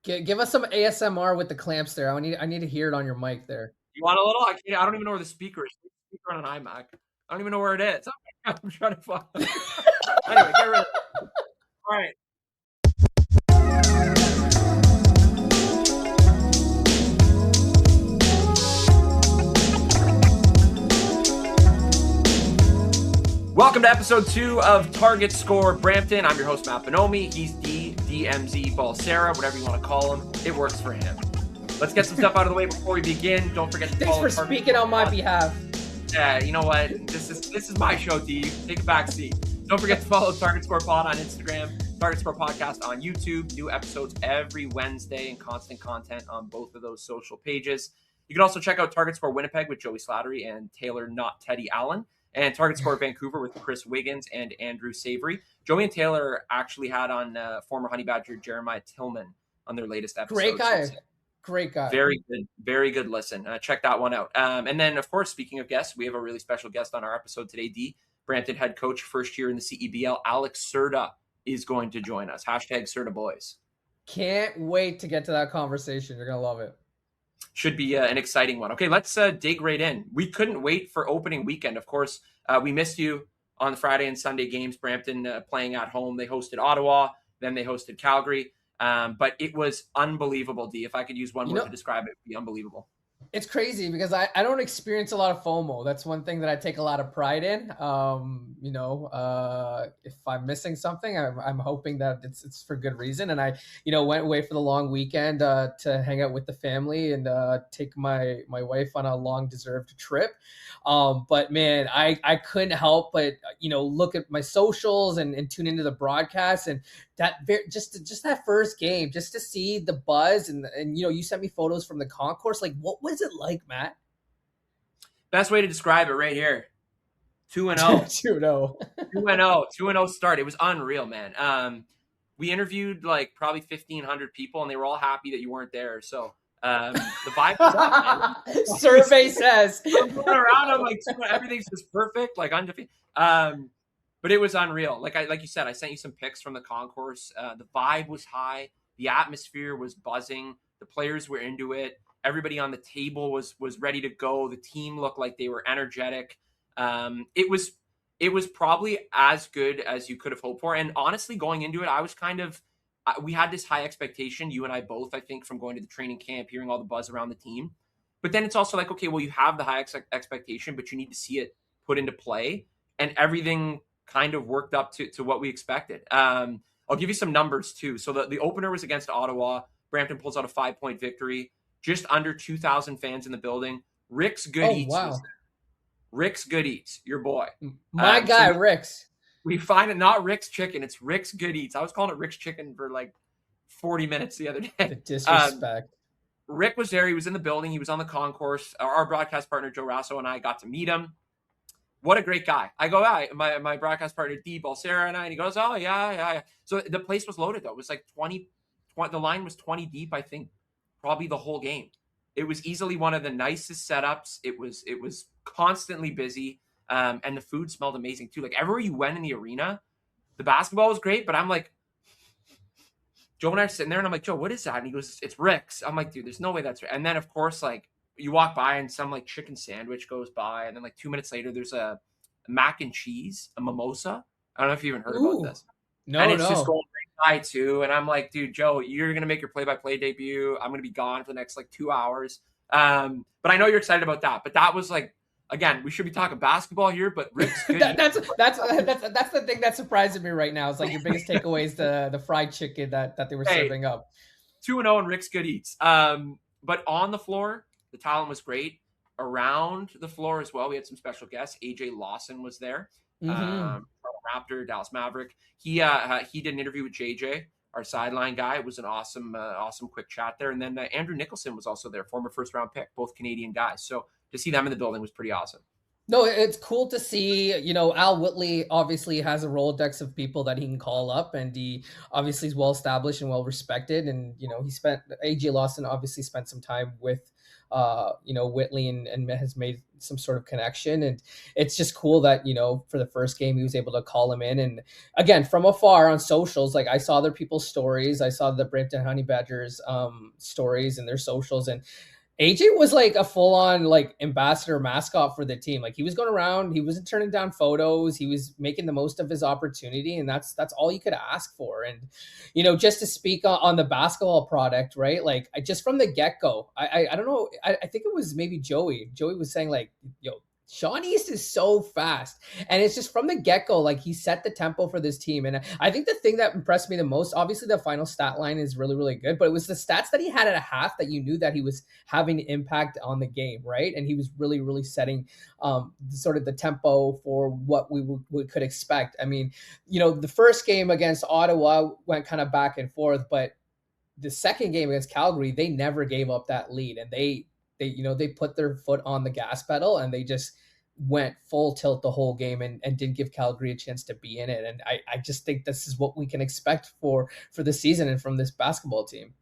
Give us some ASMR with the clamps there. I need to hear it on your mic there. You want a little? I don't even know where the speaker is. Speaker on an iMac. I don't even know where it is. I'm trying to find. Anyway, get rid of it. All right. Welcome to episode 2 of Target Score Brampton. I'm your host, Matt Bonomi. He's DMZ Balsera, whatever you want to call him. It works for him. Let's get some stuff out of the way before we begin. Don't forget to follow. Thanks for speaking on my behalf. Yeah, you know what? This is my show, D. Take a back seat. Don't forget to follow Target Score Pod on Instagram, Target Score Podcast on YouTube. New episodes every Wednesday and constant content on both of those social pages. You can also check out Target Score Winnipeg with Joey Slattery and Taylor Not Teddy Allen, and Target Score Vancouver with Chris Wiggins and Andrew Savory. Joey and Taylor actually had on former Honey Badger Jeremiah Tillman on their latest episode. Great guy. Very good listen. Check that one out. And then, of course, speaking of guests, we have a really special guest on our episode today, D. Brampton head coach, first year in the CEBL, Alex Cerda, is going to join us. Hashtag Cerda Boys. Can't wait to get to that conversation. You're going to love it. Should be an exciting one. Okay, let's dig right in. We couldn't wait for opening weekend. Of course, we missed you on the Friday and Sunday games. Brampton playing at home. They hosted Ottawa. Then they hosted Calgary. But it was unbelievable, D. If I could use one word to describe it, it'd be unbelievable. It's crazy because I don't experience a lot of FOMO. That's one thing that I take a lot of pride in. If I'm missing something, I'm hoping that it's for good reason. And I, went away for the long weekend to hang out with the family and take my wife on a long deserved trip. But man, I couldn't help but, look at my socials and tune into the broadcast, and that just that first game, just to see the buzz and you sent me photos from the concourse. Like, what was it like, Matt? Best way to describe it right here. 2-0. 2-0 start. It was unreal, man. We interviewed like probably 1,500 people, and they were all happy that you weren't there. So the vibe was up, man. Survey says. I'm going around, I'm like, everything's just perfect, like undefeated. But it was unreal. Like you said, I sent you some pics from the concourse. The vibe was high. The atmosphere was buzzing. The players were into it. Everybody on the table was ready to go. The team looked like they were energetic. It was probably as good as you could have hoped for. And honestly, going into it, I was we had this high expectation, you and I both, I think, from going to the training camp, hearing all the buzz around the team. But then it's also like, okay, well, you have the high expectation, but you need to see it put into play. And everything kind of worked up to what we expected. I'll give you some numbers too. So the opener was against Ottawa. Brampton pulls out a 5-point victory. Just under 2,000 fans in the building. Rick's Good Eats was there. Rick's Good Eats, your boy. My guy, Rick's. We find it not Rick's Chicken. It's Rick's Good Eats. I was calling it Rick's Chicken for like 40 minutes the other day. The disrespect. Rick was there. He was in the building. He was on the concourse. Our broadcast partner, Joe Rasso, and I got to meet him. What a great guy. I go, my broadcast partner, D. Balsera, and I, and he goes, oh, yeah. So the place was loaded, though. It was like 20, the line was 20 deep, I think, probably the whole game. It was easily one of the nicest setups. It was constantly busy, and the food smelled amazing, too. Like, everywhere you went in the arena, the basketball was great, but I'm like, Joe and I are sitting there, and I'm like, Joe, what is that? And he goes, it's Rick's. I'm like, dude, there's no way that's right. And then, of course, like, you walk by and some like chicken sandwich goes by, and then like 2 minutes later there's a mac and cheese, a mimosa. I don't know if you even heard about this. And it's just going right by too. And I'm like, dude, Joe, you're gonna make your play-by-play debut. I'm gonna be gone for the next like 2 hours. But I know you're excited about that. But that was like, again, we should be talking basketball here, but Rick's Good. that's the thing that's surprising me right now. It's like your biggest takeaway is the fried chicken that they were serving up. 2-0 and Rick's Good Eats. But on the floor, the talent was great. Around the floor as well, we had some special guests. AJ Lawson was there. Raptor, Dallas Maverick. He did an interview with JJ, our sideline guy. It was an awesome quick chat there. And then Andrew Nicholson was also there, former first-round pick, both Canadian guys. So to see them in the building was pretty awesome. No, it's cool to see. Al Whitley obviously has a Rolodex of people that he can call up, and he obviously is well established and well respected. And he spent AJ Lawson obviously spent some time with, Whitley, and has made some sort of connection. And it's just cool that for the first game he was able to call him in. And again, from afar on socials, like I saw other people's stories, I saw the Brampton Honey Badgers stories and their socials, and AJ was like a full on like ambassador mascot for the team. Like he was going around, he wasn't turning down photos, he was making the most of his opportunity, and that's all you could ask for. And just to speak on the basketball product, right? Like just from the get go, I don't know, I think it was maybe Joey. Joey was saying like, yo, Sean East is so fast. And it's just from the get go, like he set the tempo for this team. And I think the thing that impressed me the most, obviously, the final stat line is really, really good, but it was the stats that he had at a half that you knew that he was having impact on the game, right? And he was really, really setting sort of the tempo for what we could expect. I mean, the first game against Ottawa went kind of back and forth, but the second game against Calgary, they never gave up that lead, and they put their foot on the gas pedal, and they just went full tilt the whole game, and didn't give Calgary a chance to be in it. And I just think this is what we can expect for the season and from this basketball team.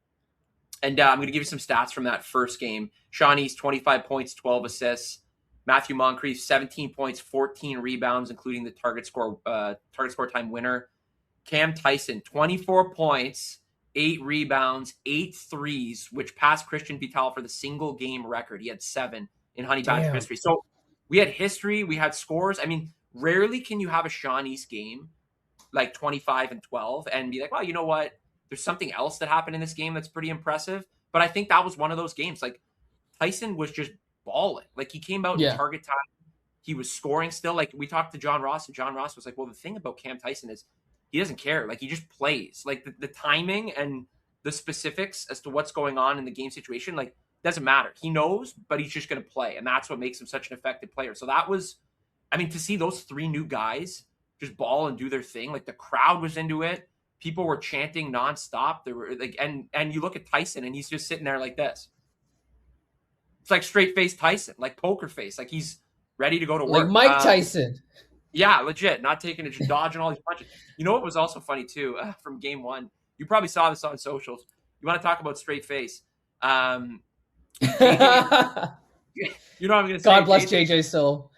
And I'm going to give you some stats from that first game. Sean East, 25 points, 12 assists. Matthew Moncrief, 17 points, 14 rebounds, including the target score time winner. Cam Tyson, 24 points, 8 rebounds, 8 threes, which passed Christian Vital for the single game record. He had 7 in Honey Badger history. So we had history, we had scores. I mean, rarely can you have a Sean East game like 25 and 12 and be like, well, you know what? There's something else that happened in this game that's pretty impressive. But I think that was one of those games. Like Tyson was just balling. Like he came out in target time. He was scoring still. Like we talked to John Ross, and John Ross was like, well, the thing about Cam Tyson is he doesn't care. Like he just plays. Like the timing and the specifics as to what's going on in the game situation, like doesn't matter. He knows, but he's just going to play. And that's what makes him such an effective player. So that was, I mean, to see those 3 new guys just ball and do their thing, like the crowd was into it. People were chanting nonstop. There were like, and you look at Tyson and he's just sitting there like this. It's like straight face Tyson, like poker face. Like he's ready to go to work. Like Mike Tyson. Yeah, legit. Not taking a dodging all these punches. You know what was also funny too from game 1? You probably saw this on socials. You want to talk about straight face? JJ, you know what I'm going to say? God bless JJ still.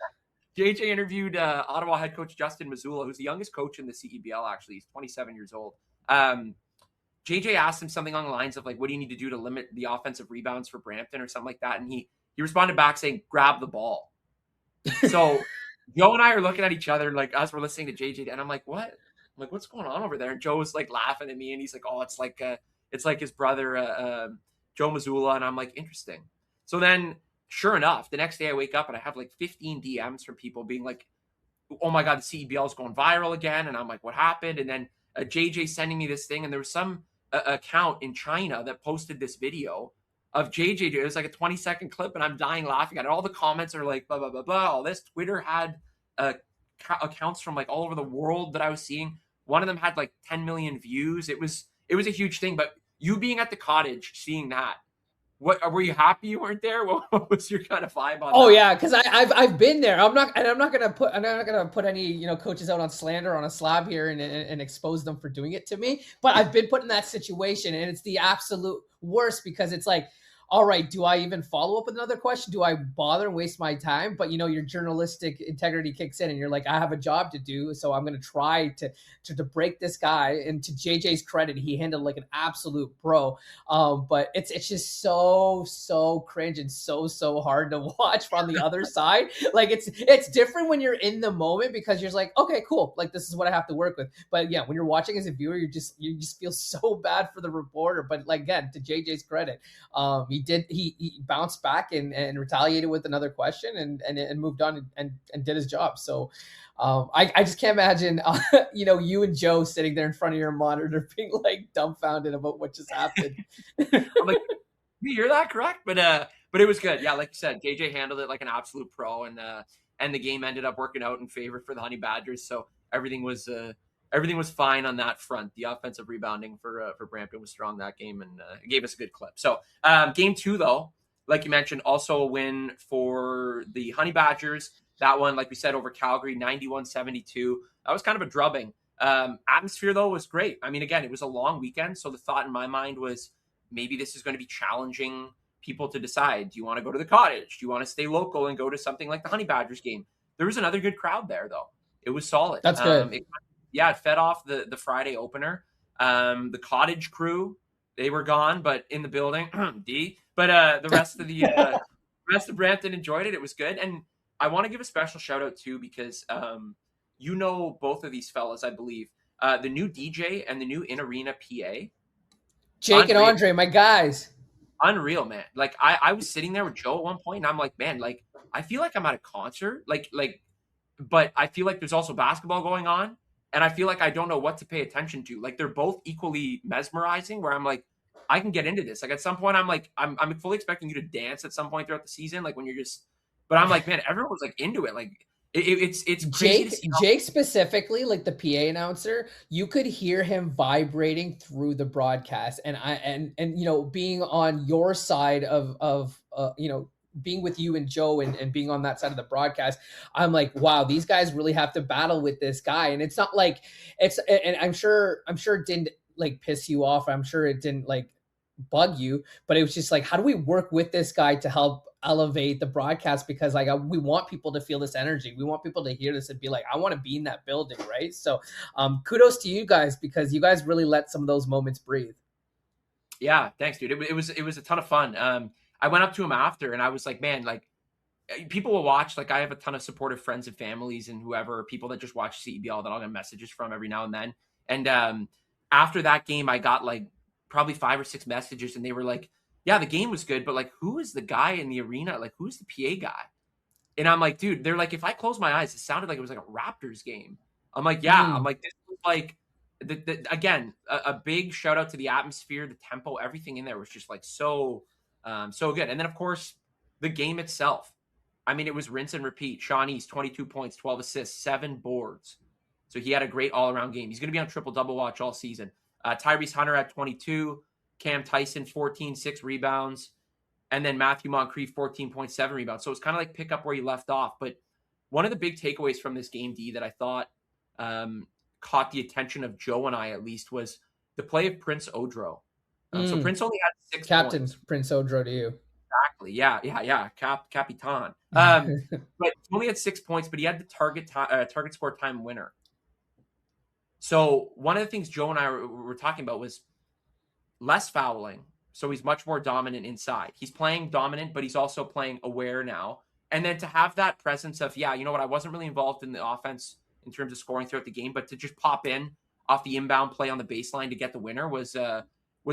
JJ interviewed Ottawa head coach Justin Mazzulla, who's the youngest coach in the CEBL, actually. He's 27 years old. JJ asked him something on the lines of, like, what do you need to do to limit the offensive rebounds for Brampton or something like that? And he responded back saying, grab the ball. So Joe and I are looking at each other, like, as we're listening to JJ, and I'm like, what? I'm like, what's going on over there? And Joe's, like, laughing at me, and he's like, oh, it's like his brother, Joe Mazzulla. And I'm like, interesting. So then, sure enough, the next day I wake up and I have like 15 DMs from people being like, oh my God, the CEBL is going viral again. And I'm like, what happened? And then JJ sending me this thing. And there was some account in China that posted this video of JJ. It was like a 20-second clip and I'm dying laughing at it. All the comments are like, blah, blah, blah, blah. All this. Twitter had accounts from like all over the world that I was seeing. One of them had like 10 million views. It was a huge thing. But you being at the cottage, seeing that, what were you happy you weren't there? What was your kind of vibe on that? Yeah, because I've been there. I'm not gonna put any coaches out on slander on a slab here and expose them for doing it to me. But I've been put in that situation, and it's the absolute worst because it's like, all right, do I even follow up with another question? Do I bother and waste my time? But your journalistic integrity kicks in, and you're like, I have a job to do, so I'm going to try to break this guy. And to JJ's credit, he handled like an absolute pro. But it's just so cringe and so hard to watch from the other side. Like it's different when you're in the moment because you're just like, okay, cool, like this is what I have to work with. But yeah, when you're watching as a viewer, you just feel so bad for the reporter. But like again, to JJ's credit, he bounced back and retaliated with another question and moved on and did his job. So I just can't imagine you and Joe sitting there in front of your monitor being like dumbfounded about what just happened. I'm like, you hear that correct? But it was good. Yeah, like you said, JJ handled it like an absolute pro, and the game ended up working out in favor for the Honey Badgers. So everything was fine on that front. The offensive rebounding for Brampton was strong that game, and it gave us a good clip. So game 2, though, like you mentioned, also a win for the Honey Badgers. That one, like we said, over Calgary, 91-72. That was kind of a drubbing. Atmosphere, though, was great. I mean, again, it was a long weekend. So the thought in my mind was maybe this is going to be challenging people to decide. Do you want to go to the Cottage? Do you want to stay local and go to something like the Honey Badgers game? There was another good crowd there, though. It was solid. That's good. It fed off the Friday opener. The Cottage crew, they were gone, but in the building, But the rest of Brampton enjoyed it. It was good, and I want to give a special shout out too because you know both of these fellas, I believe. The new DJ and the new in arena PA. Jake and Andre, my guys. Unreal, man. Like I was sitting there with Joe at one point, and I'm like, man, like I feel like I'm at a concert, but I feel like there's also basketball going on, and I feel like I don't know what to pay attention to. Like they're both equally mesmerizing. Where I'm like, I can get into this. Like at some point, I'm like, I'm fully expecting you to dance at some point throughout the season, like when you're just. But I'm like, man, everyone was like into it. Like it's crazy. Jake specifically, like the PA announcer, you could hear him vibrating through the broadcast, and you know, being on your side of you know, being with you and Joe and being on that side of the broadcast, I'm like, wow, these guys really have to battle with this guy, and it's not like and I'm sure it didn't like piss you off. I'm sure it didn't like bug you, but it was just like, how do we work with this guy to help elevate the broadcast? Because like we want people to feel this energy, we want people to hear this and be like, I want to be in that building, right? So kudos to you guys, because you guys really let some of those moments breathe. Yeah, thanks, dude. It was a ton of fun. I went up to him after and I was like, man, like people will watch. Like I have a ton of supportive friends and families and whoever, people that just watch CEBL that I'll get messages from every now and then. And after that game, I got like probably 5 or 6 messages, and they were like, yeah, the game was good, but like, who is the guy in the arena? Like, who's the PA guy? And I'm like, dude, they're like, if I close my eyes, it sounded like it was like a Raptors game. I'm like, yeah. I'm like, this was like, again, a big shout out to the atmosphere, the tempo, everything in there was just like so good. And then of course, the game itself. I mean, it was rinse and repeat. Sean East, 22 points, 12 assists, 7 boards. So he had a great all-around game. He's going to be on triple-double watch all season. Tyrese Hunter at 22, Cam Tyson 14, 6 rebounds, and then Matthew Moncrief 14.7 rebounds. So it's kind of like pick up where you left off. But one of the big takeaways from this game, D, that I thought caught the attention of Joe and I at least was the play of Prince Odro. So Prince only had 6 Captain points. Prince Odro to you. Exactly. Yeah. Capitan. But he only had 6 points, but he had the target score time winner. So one of the things Joe and I were talking about was less fouling. So he's much more dominant inside. He's playing dominant, but he's also playing aware now. And then to have that presence of, yeah, you know what, I wasn't really involved in the offense in terms of scoring throughout the game, but to just pop in off the inbound play on the baseline to get the winner was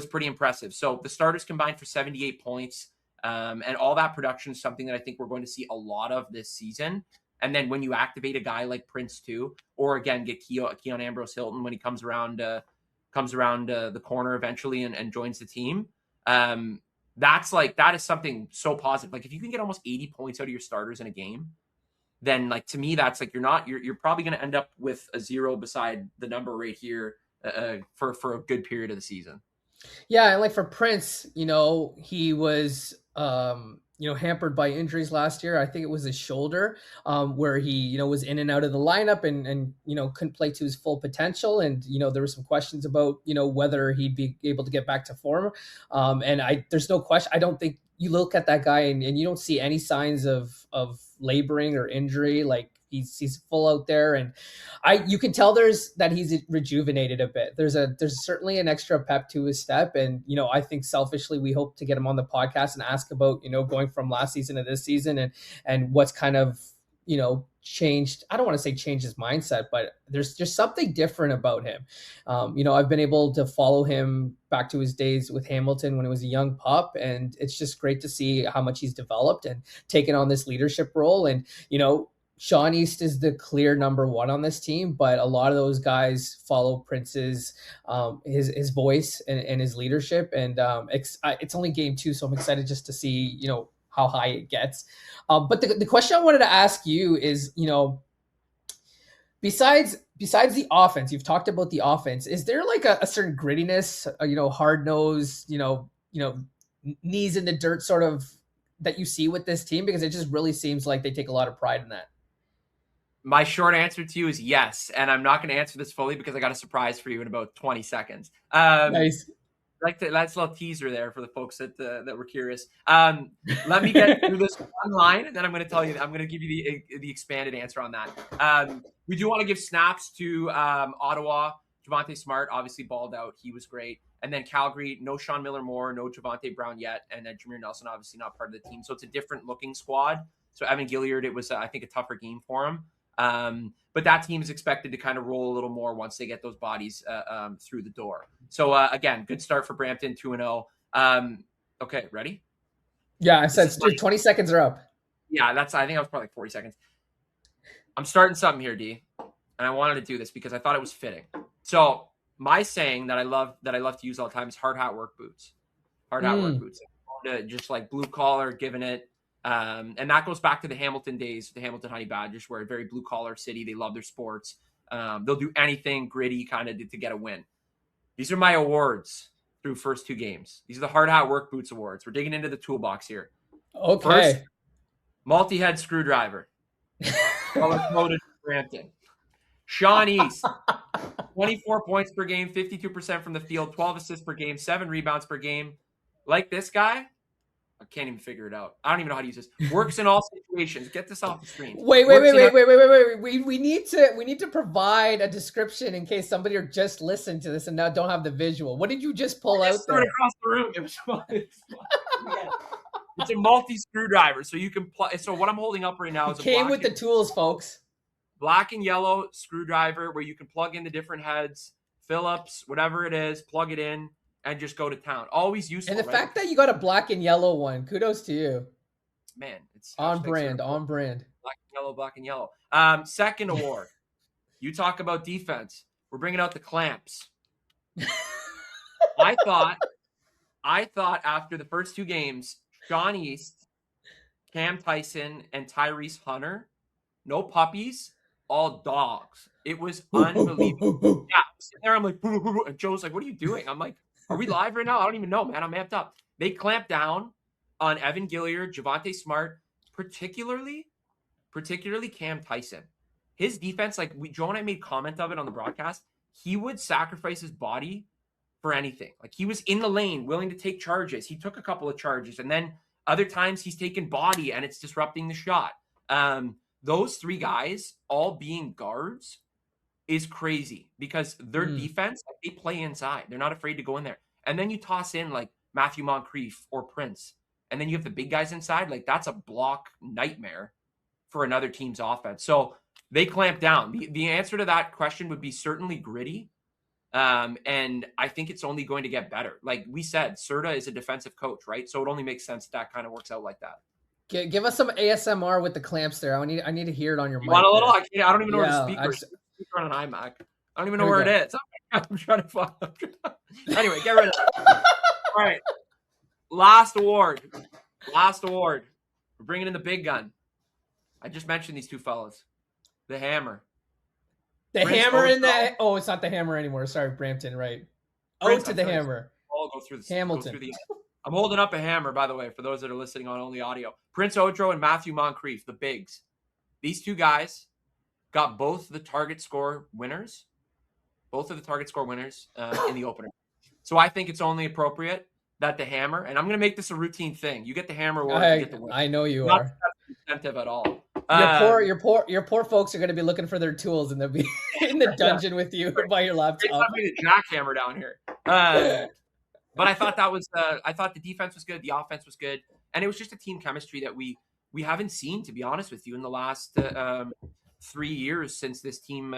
pretty impressive. So the starters combined for 78 points, and all that production is something that I think we're going to see a lot of this season. And then when you activate a guy like Prince too, or again get Keon Ambrose Hilton when he comes around the corner eventually and joins the team, that is something so positive. Like if you can get almost 80 points out of your starters in a game, then like to me that's like you're probably going to end up with a 0 beside the number right here for a good period of the season. Yeah, and like for Prince, you know, he was hampered by injuries last year. I think it was his shoulder, where he, you know, was in and out of the lineup and you know, couldn't play to his full potential. And, you know, there were some questions about, you know, whether he'd be able to get back to form. And there's no question. I don't think you look at that guy and you don't see any signs of laboring or injury. Like he's full out there, and you can tell that he's rejuvenated a bit. There's certainly an extra pep to his step, and you know, I think selfishly we hope to get him on the podcast and ask about, you know, going from last season to this season and what's kind of, you know, changed. I don't want to say change his mindset, but there's just something different about him. You know, I've been able to follow him back to his days with Hamilton when he was a young pup, and it's just great to see how much he's developed and taken on this leadership role. And you know, Sean East is the clear number 1 on this team, but a lot of those guys follow Prince's his voice and his leadership. And it's only game 2, so I'm excited just to see, you know, how high it gets. But the question I wanted to ask you is, you know, besides the offense, you've talked about the offense. Is there like a certain grittiness, you know, hard nose, you know, knees in the dirt sort of that you see with this team? Because it just really seems like they take a lot of pride in that. My short answer to you is yes, and I'm not going to answer this fully because I got a surprise for you in about 20 seconds. Nice. That's a little teaser there for the folks that were curious. Let me get through this one line, and then I'm going to tell you. I'm going to give you the expanded answer on that. We do want to give snaps to Ottawa. Javante Smart obviously balled out. He was great. And then Calgary, no Sean Miller-Moore, no Javante Brown yet, and then Jameer Nelson obviously not part of the team. So it's a different looking squad. So Evan Gilliard, it was I think a tougher game for him. But that team is expected to kind of roll a little more once they get those bodies through the door. So again, good start for Brampton, 2-0. Okay, ready? Yeah, I said 20 seconds are up. Yeah, I think I was probably like 40 seconds. I'm starting something here, D, and I wanted to do this because I thought it was fitting. So my saying that I love to use all the time is hard hat work boots. Hard hat work boots. Just like blue collar, giving it. And that goes back to the Hamilton days, the Hamilton Honey Badgers, where a very blue collar city. They love their sports. They'll do anything gritty kind of to get a win. These are my awards through first 2 games. These are the Hard Hat Work Boots awards. We're digging into the toolbox here. Okay. First, multi-head screwdriver. Color-coded Brampton. Sean East, 24 points per game, 52% from the field, 12 assists per game, 7 rebounds per game. Like this guy, I can't even figure it out. I don't even know how to use this. Works in all situations. Get this off the screen. Wait. We need to provide a description in case somebody are just listening to this and now don't have the visual. What did you just pull out there? Across the room. It was fun. It's a multi screwdriver, so you can plug. So what I'm holding up right now is came with the tools, folks. Black and yellow screwdriver where you can plug in the different heads, Phillips, whatever it is, plug it in. And just go to town. Always useful. And the fact that you got a black and yellow one, kudos to you. Man, it's on brand. Black and yellow. Second award. You talk about defense. We're bringing out the clamps. I thought after the first 2 games, Sean East, Cam Tyson, and Tyrese Hunter, no puppies, all dogs. It was unbelievable. Yeah, I'm sitting there, I'm like, and Joe's like, what are you doing? I'm like, are we live right now? I don't even know, man. I'm amped up. They clamped down on Evan Gilliard, Javante Smart, particularly Cam Tyson. His defense, like Joe and I made comment of it on the broadcast, he would sacrifice his body for anything. Like he was in the lane, willing to take charges. He took a couple of charges, and then other times he's taken body and it's disrupting the shot. Those 3 guys all being guards is crazy because their defense, like, they play inside. They're not afraid to go in there. And then you toss in like Matthew Moncrief or Prince, and then you have the big guys inside. Like that's a block nightmare for another team's offense. So they clamp down. The answer to that question would be certainly gritty. And I think it's only going to get better. Like we said, Cerda is a defensive coach, right? So it only makes sense that kind of works out like that. Give us some ASMR with the clamps there. I need to hear it on your mic. Want a little? I don't even know where the speaker is. On an iMac. I don't even know where it is. I'm trying to find. Anyway, get rid of it. All right. Last award. We're bringing in the big gun. I just mentioned these 2 fellas. The Hammer. Hammer in that. Oh, it's not the Hammer anymore. Sorry, Brampton, right. To the Hammer. I'll go through this. Hamilton. I'm holding up a hammer, by the way, for those that are listening on only audio. Prince Otro and Matthew Moncrief, the bigs. These 2 guys got both the target score winners. Both of the target score winners in the opener. So I think it's only appropriate that the Hammer, and I'm going to make this a routine thing. You get the Hammer award, you get the win. I know you not are. Incentive at all. Your poor folks are going to be looking for their tools, and they'll be in the dungeon with you by your laptop. I'm going to jackhammer down here. But I thought I thought the defense was good, the offense was good, and it was just a team chemistry that we haven't seen, to be honest with you, in the last 3 years since this team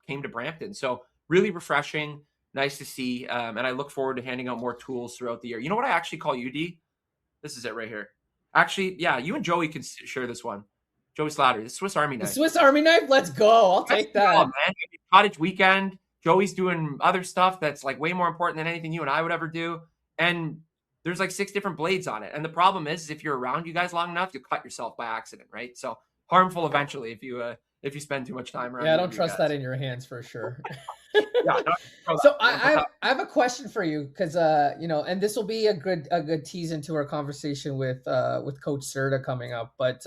came to Brampton. So really refreshing, nice to see, and I look forward to handing out more tools throughout the year. You know what I actually call you, D? This is it right here. Actually, yeah, you and Joey can share this one. Joey Slattery, the Swiss Army knife. The Swiss Army knife? Let's go. I'll take that. Man. Cottage weekend. Joey's doing other stuff that's like way more important than anything you and I would ever do. And there's like 6 different blades on it. And the problem is if you're around you guys long enough, you cut yourself by accident, right? So harmful eventually if you spend too much time around. Yeah, I don't trust that in your hands for sure. Yeah, no, throw that. So We're gonna put that. I have a question for you because and this will be a good tease into our conversation with Coach Cerda coming up. But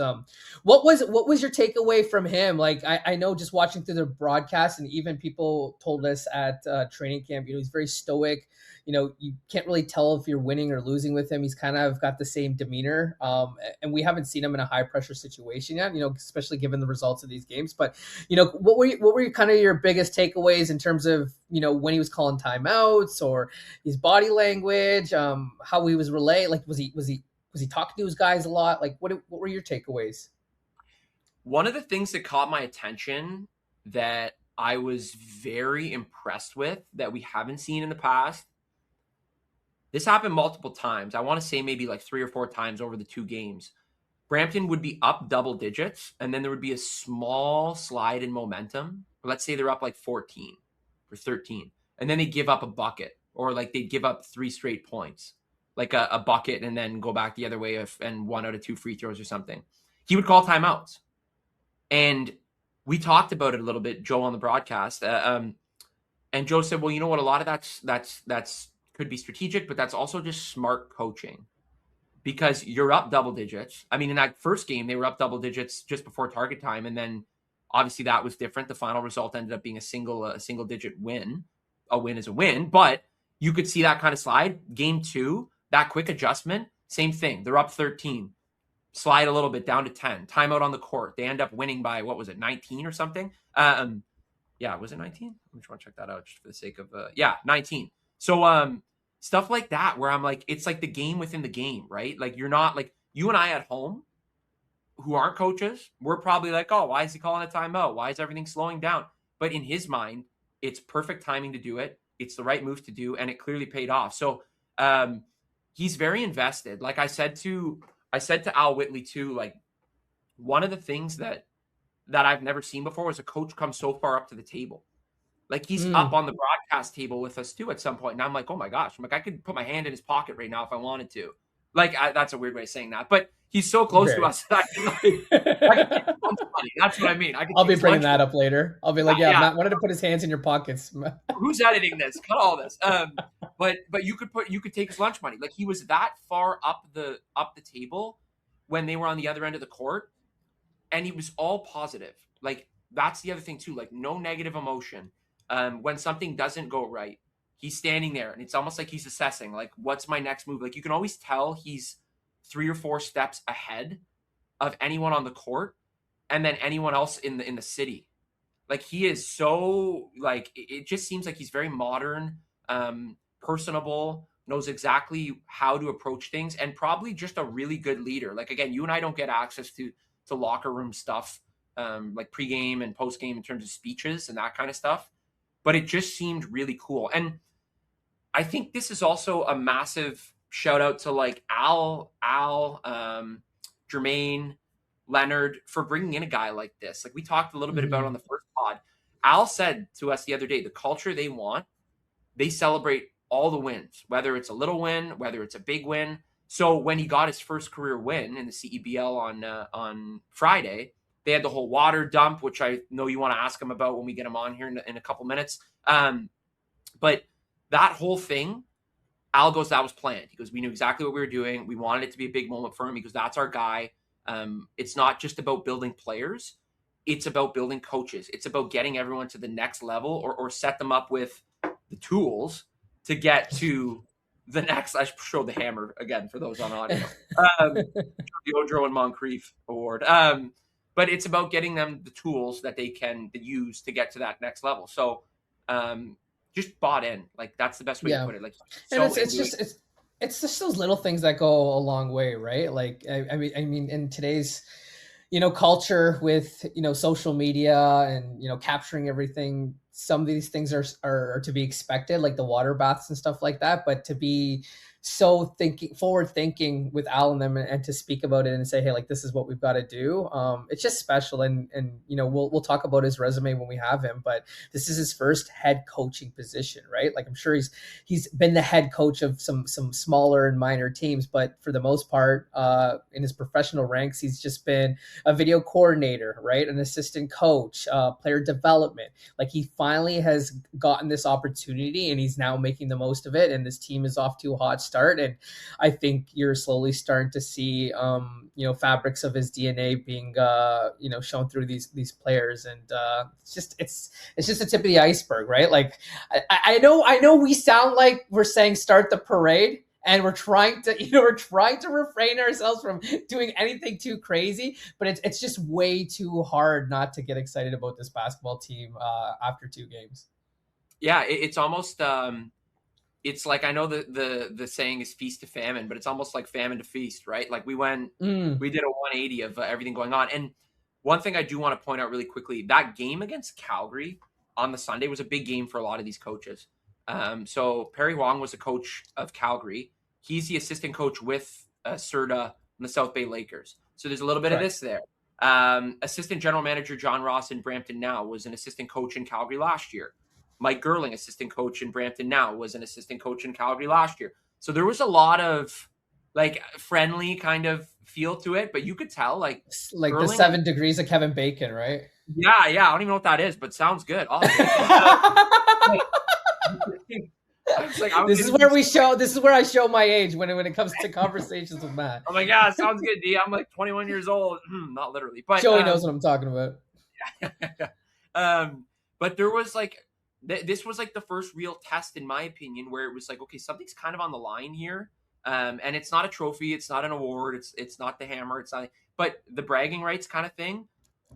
what was your takeaway from him? Like I know just watching through the broadcast and even people told us at training camp, he's very stoic. You can't really tell if you're winning or losing with him. He's kind of got the same demeanor. And we haven't seen him in a high pressure situation yet. Especially given the results of these games. But what were kind of your biggest takeaways in terms of when he was calling timeouts or his body language, how he was like was he talking to his guys a lot? Like what were your takeaways? One of the things that caught my attention that I was very impressed with that we haven't seen in the past. This happened multiple times. I want to say maybe like 3 or 4 times over the 2 games. Brampton would be up double digits, and then there would be a small slide in momentum. Let's say they're up like 14 or 13, and then they give up a bucket, or like they give up 3 straight points, like a bucket, and then go back the other way and 1 out of 2 free throws or something. He would call timeouts, and we talked about it a little bit, Joe, on the broadcast. And Joe said, "Well, you know what? A lot of that's could be strategic, but that's also just smart coaching." Because you're up double digits. I mean, in that first game, they were up double digits just before target time, and then obviously that was different. The final result ended up being a single digit win. A win is a win, but you could see that kind of slide. Game 2, that quick adjustment, same thing. They're up 13, slide a little bit down to 10. Timeout on the court. They end up winning by 19 or something. Yeah, was it 19? I just want to check that out just for the sake of 19. So stuff like that where I'm like, it's like the game within the game, right? Like you're not like you and I at home who aren't coaches, we're probably like, oh, why is he calling a timeout? Why is everything slowing down? But in his mind, it's perfect timing to do it. It's the right move to do, and it clearly paid off. So he's very invested. Like I said to Al Whitley too, like one of the things that I've never seen before was a coach come so far up to the table. Like he's up on the broadcast table with us too at some point. And I'm like, oh my gosh, I'm like, I could put my hand in his pocket right now if I wanted to. Like that's a weird way of saying that, but he's so close to us that I can take his lunch money. That's what I mean. I can I'll take be his bringing lunch that money. up later. I'll be like, yeah, Matt wanted to put his hands in your pockets. Who's editing this? Cut all this. But you could take his lunch money. Like he was that far up the table when they were on the other end of the court, and he was all positive. Like that's the other thing too. Like no negative emotion. When something doesn't go right, he's standing there and it's almost like he's assessing, like, what's my next move? Like you can always tell he's 3 or 4 steps ahead of anyone on the court and then anyone else in the city. Like he is so like it just seems like he's very modern, personable, knows exactly how to approach things, and probably just a really good leader. Like again, you and I don't get access to locker room stuff, like pregame and postgame in terms of speeches and that kind of stuff. But it just seemed really cool. And I think this is also a massive shout out to like Al, Jermaine, Leonard for bringing in a guy like this. Like we talked a little bit about on the first pod. Al said to us the other day, the culture they want, they celebrate all the wins, whether it's a little win, whether it's a big win. So when he got his first career win in the CEBL on Friday, they had the whole water dump, which I know you want to ask him about when we get him on here in a couple minutes. But that whole thing, Al goes, that was planned. He goes, we knew exactly what we were doing. We wanted it to be a big moment for him because that's our guy. It's not just about building players. It's about building coaches. It's about getting everyone to the next level or set them up with the tools to get to the next. I showed the hammer again for those on audio. The Odro and Moncrief Award. But it's about getting them the tools that they can use to get to that next level. So just bought in. Like that's the best way to put it. Like so and it's just those little things that go a long way, right? Like I mean in today's culture with social media and capturing everything, some of these things are to be expected, like the water baths and stuff like that. But to be so forward thinking with Al and them, and to speak about it and say, hey, like this is what we've got to do. It's just special, and we'll talk about his resume when we have him, but this is his first head coaching position, right? Like I'm sure he's been the head coach of some smaller and minor teams, but for the most part, in his professional ranks, he's just been a video coordinator, right? An assistant coach, player development. Like he finally has gotten this opportunity, and he's now making the most of it. And this team is off to a hot start. And I think you're slowly starting to see, fabrics of his DNA being, shown through these players. And it's just the tip of the iceberg, right? Like I know we sound like we're saying start the parade, and we're trying to refrain ourselves from doing anything too crazy, but it's just way too hard not to get excited about this basketball team after 2 games. Yeah, it's almost it's like, I know the saying is feast to famine, but it's almost like famine to feast, right? Like we did a 180 of everything going on. And one thing I do want to point out really quickly, that game against Calgary on the Sunday was a big game for a lot of these coaches. So Perry Wong was a coach of Calgary. He's the assistant coach with Cerda and the South Bay Lakers. So there's a little bit of this there. Assistant general manager John Ross in Brampton now was an assistant coach in Calgary last year. Mike Gerling, assistant coach in Brampton now, was an assistant coach in Calgary last year. So there was a lot of like friendly kind of feel to it, but you could tell like Gerling, the 7 degrees of Kevin Bacon, right? Yeah. I don't even know what that is, but sounds good. This is where I show my age when it comes to conversations with Matt. I'm like, yeah, sounds good, D. I'm like 21 years old. Not literally, but Joey knows what I'm talking about. But there was like, this was like the first real test, in my opinion, where it was like, okay, something's kind of on the line here. And it's not a trophy, it's not an award, it's not the hammer, it's not, but the bragging rights kind of thing.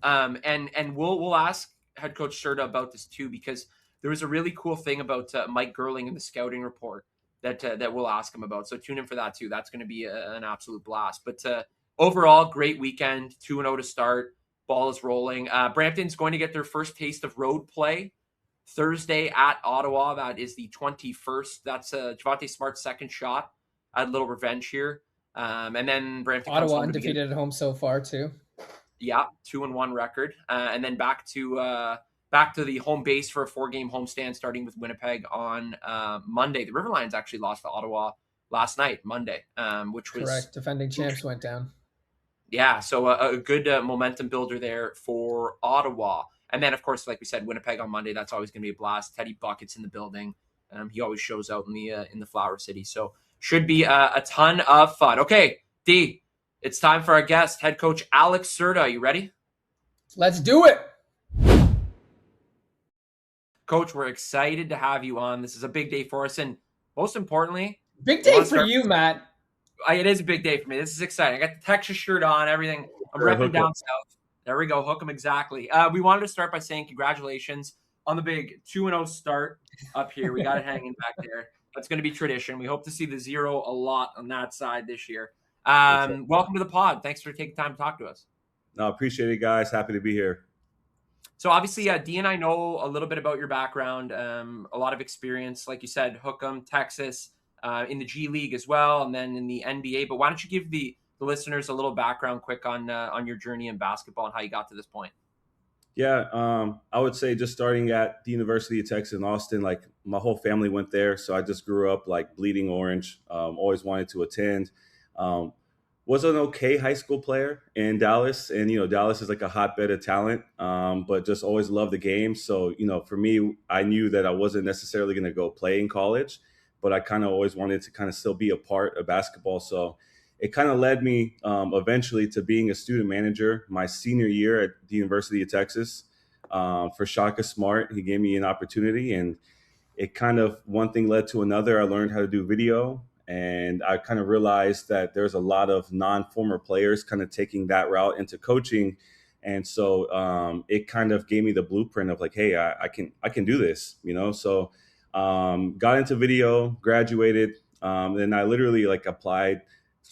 And we'll ask head coach Cerda about this too, because there was a really cool thing about Mike Gerling in the scouting report that we'll ask him about. So tune in for that too. That's going to be an absolute blast. But overall, great weekend. 2-0 to start. Ball is rolling. Brampton's going to get their first taste of road play Thursday at Ottawa. That is the 21st. That's Javante Smart's second shot. I had a little revenge here. And then Brampton Ottawa undefeated at home so far too. Yeah, 2-1 record. And then back to the home base for a 4-game homestand, starting with Winnipeg on Monday. The River Lions actually lost to Ottawa last night, Monday, which was correct. Defending champs went down. Yeah, so a good momentum builder there for Ottawa. And then, of course, like we said, Winnipeg on Monday. That's always going to be a blast. Teddy Bucket's in the building. He always shows out in the Flower City, so should be a ton of fun. Okay, D, it's time for our guest, head coach Alex Cerda. You ready? Let's do it. Coach, we're excited to have you on. This is a big day for us, and most importantly, big day for you, Matt. It is a big day for me. This is exciting. I got the Texas shirt on, everything. I'm repping down south. There we go. Hook 'em exactly. We wanted to start by saying congratulations on the big 2-0 start up here. We got it hanging back there. That's going to be tradition. We hope to see the 0 a lot on that side this year. Welcome to the pod. Thanks for taking time to talk to us. No, appreciate it, guys. Happy to be here. So obviously, Dee and I know a little bit about your background, a lot of experience, like you said, Hook 'em, Texas, in the G League as well, and then in the NBA. But why don't you give the listeners a little background quick on your journey in basketball and how you got to this point? Yeah, I would say just starting at the University of Texas in Austin, like my whole family went there. So I just grew up like bleeding orange, always wanted to attend. Was an okay high school player in Dallas. And, Dallas is like a hotbed of talent, but just always loved the game. So, for me, I knew that I wasn't necessarily going to go play in college, but I kind of always wanted to kind of still be a part of basketball. So it kind of led me eventually to being a student manager my senior year at the University of Texas for Shaka Smart. He gave me an opportunity, and it kind of one thing led to another. I learned how to do video, and I kind of realized that there's a lot of non-former players kind of taking that route into coaching. And so it kind of gave me the blueprint of like, hey, I can do this, So got into video, graduated, then I literally like applied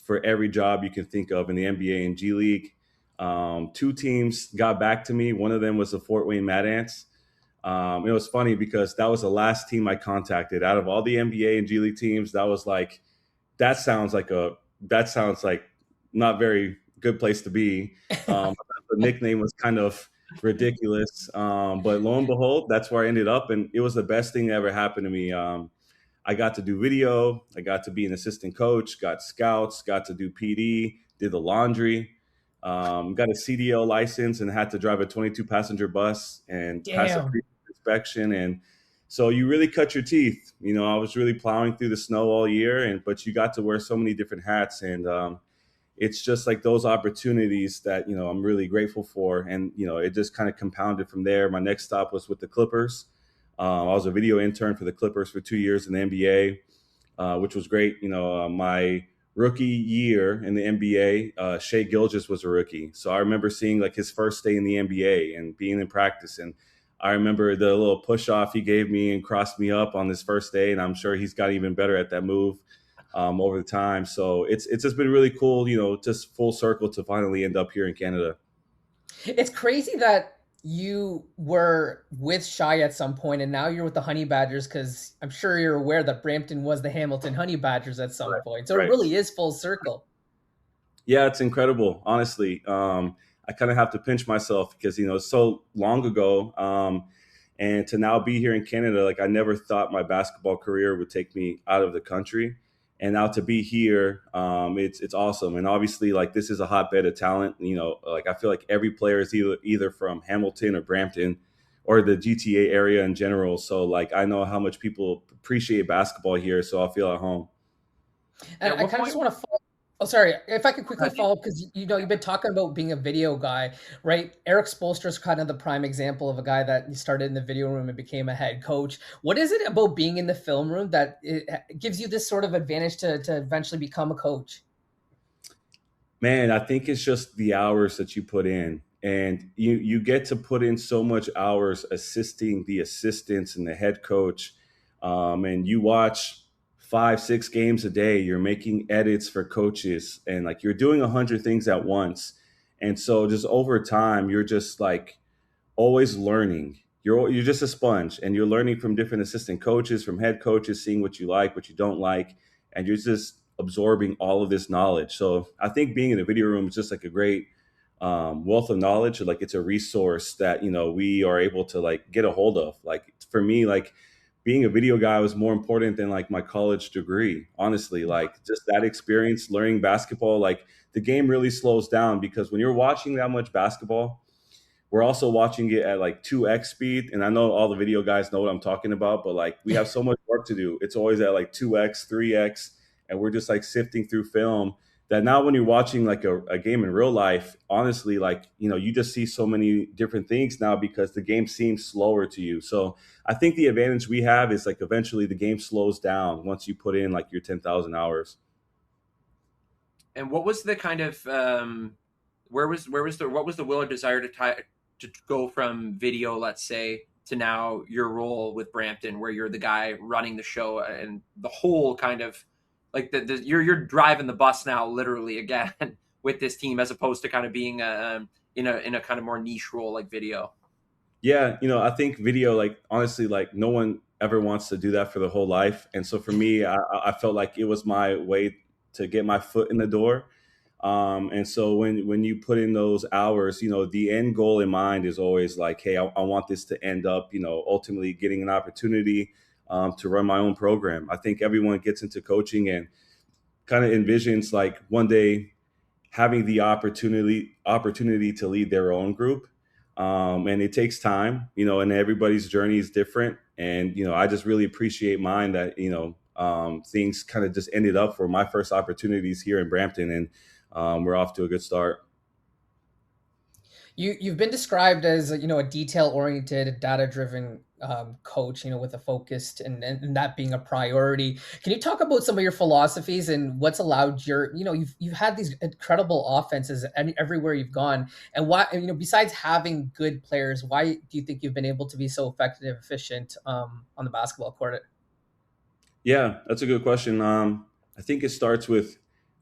for every job you can think of in the NBA and G League. 2 teams got back to me. One of them was the Fort Wayne Mad Ants. It was funny because that was the last team I contacted out of all the NBA and G League teams. That was like that sounds like not very good place to be. The nickname was kind of ridiculous, but lo and behold, that's where I ended up, and it was the best thing that ever happened to me. I got to do video, I got to be an assistant coach, got scouts, got to do PD, did the laundry, got a CDL license, and had to drive a 22 passenger bus and pass a Damn. pre inspection. And so you really cut your teeth. I was really plowing through the snow all year, but you got to wear so many different hats. And it's just like those opportunities that, I'm really grateful for. And, it just kind of compounded from there. My next stop was with the Clippers. I was a video intern for the Clippers for 2 years in the NBA, which was great. My rookie year in the NBA, Shea Gilgeous was a rookie. So I remember seeing like his first day in the NBA and being in practice. And I remember the little push off he gave me and crossed me up on this first day. And I'm sure he's got even better at that move over the time. So it's just been really cool, just full circle to finally end up here in Canada. It's crazy that you were with Shy at some point and now you're with the Honey Badgers, because I'm sure you're aware that Brampton was the Hamilton Honey Badgers at some point. So it Right. really is full circle. Yeah, it's incredible, honestly. I kind of have to pinch myself because, it's so long ago. And to now be here in Canada, like I never thought my basketball career would take me out of the country. And now to be here, it's awesome. And obviously, like this is a hotbed of talent. Like I feel like every player is either from Hamilton or Brampton or the GTA area in general. So like I know how much people appreciate basketball here, so I feel at home. And At I what kind of point? just want to follow. Oh, sorry. If I could quickly follow up, because you've been talking about being a video guy, right? Eric Spoelstra is kind of the prime example of a guy that started in the video room and became a head coach. What is it about being in the film room that it gives you this sort of advantage to eventually become a coach? Man, I think it's just the hours that you put in. And you get to put in so much hours assisting the assistants and the head coach. And you watch 5, 6 games a day. You're making edits for coaches and like you're doing 100 things at once. And so just over time, you're just like always learning. You're just a sponge, and you're learning from different assistant coaches, from head coaches, seeing what you like, what you don't like, and you're just absorbing all of this knowledge. So I think being in the video room is just like a great wealth of knowledge. Like it's a resource that we are able to like get a hold of. Like for me, like being a video guy was more important than like my college degree. Honestly, like just that experience learning basketball, like the game really slows down because when you're watching that much basketball, we're also watching it at like 2x speed. And I know all the video guys know what I'm talking about, but like we have so much work to do. It's always at like 2x, 3x, and we're just like sifting through film that now when you're watching like a game in real life, honestly, like, you just see so many different things now because the game seems slower to you. So I think the advantage we have is like eventually the game slows down once you put in like your 10,000 hours. And what was the kind of what was the will or desire to go from video, let's say, to now your role with Brampton, where you're the guy running the show and the whole kind of like you're driving the bus now, literally again with this team, as opposed to kind of being in a kind of more niche role like video. Yeah, I think video, like honestly, like no one ever wants to do that for the whole life. And so for me, I felt like it was my way to get my foot in the door. And so when you put in those hours, the end goal in mind is always like, hey, I want this to end up, ultimately getting an opportunity to run my own program. I think everyone gets into coaching and kind of envisions like one day having the opportunity to lead their own group. And it takes time, and everybody's journey is different. And, I just really appreciate mine that, things kind of just ended up for my first opportunities here in Brampton. And we're off to a good start. You've been described as a detail oriented, data driven coach, with a focused and that being a priority. Can you talk about some of your philosophies and what's allowed you've had these incredible offenses everywhere you've gone, and why, besides having good players, why do you think you've been able to be so effective and efficient on the basketball court? Yeah, that's a good question. I think it starts with,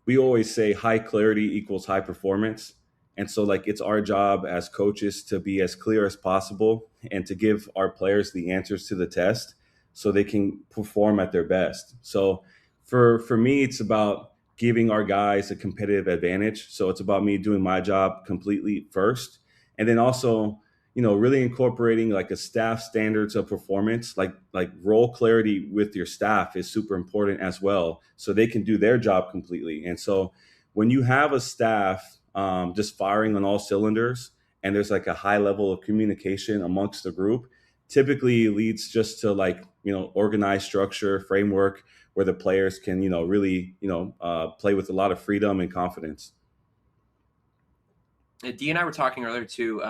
we always say high clarity equals high performance. And so like it's our job as coaches to be as clear as possible and to give our players the answers to the test so they can perform at their best. So For me, it's about giving our guys a competitive advantage. So it's about me doing my job completely first, and then also, really incorporating like a staff standards of performance, like role clarity with your staff is super important as well, so they can do their job completely. And so when you have a staff just firing on all cylinders, and there's like a high level of communication amongst the group, typically leads just to like organized structure, framework, where the players can really play with a lot of freedom and confidence. Dee and I were talking earlier too,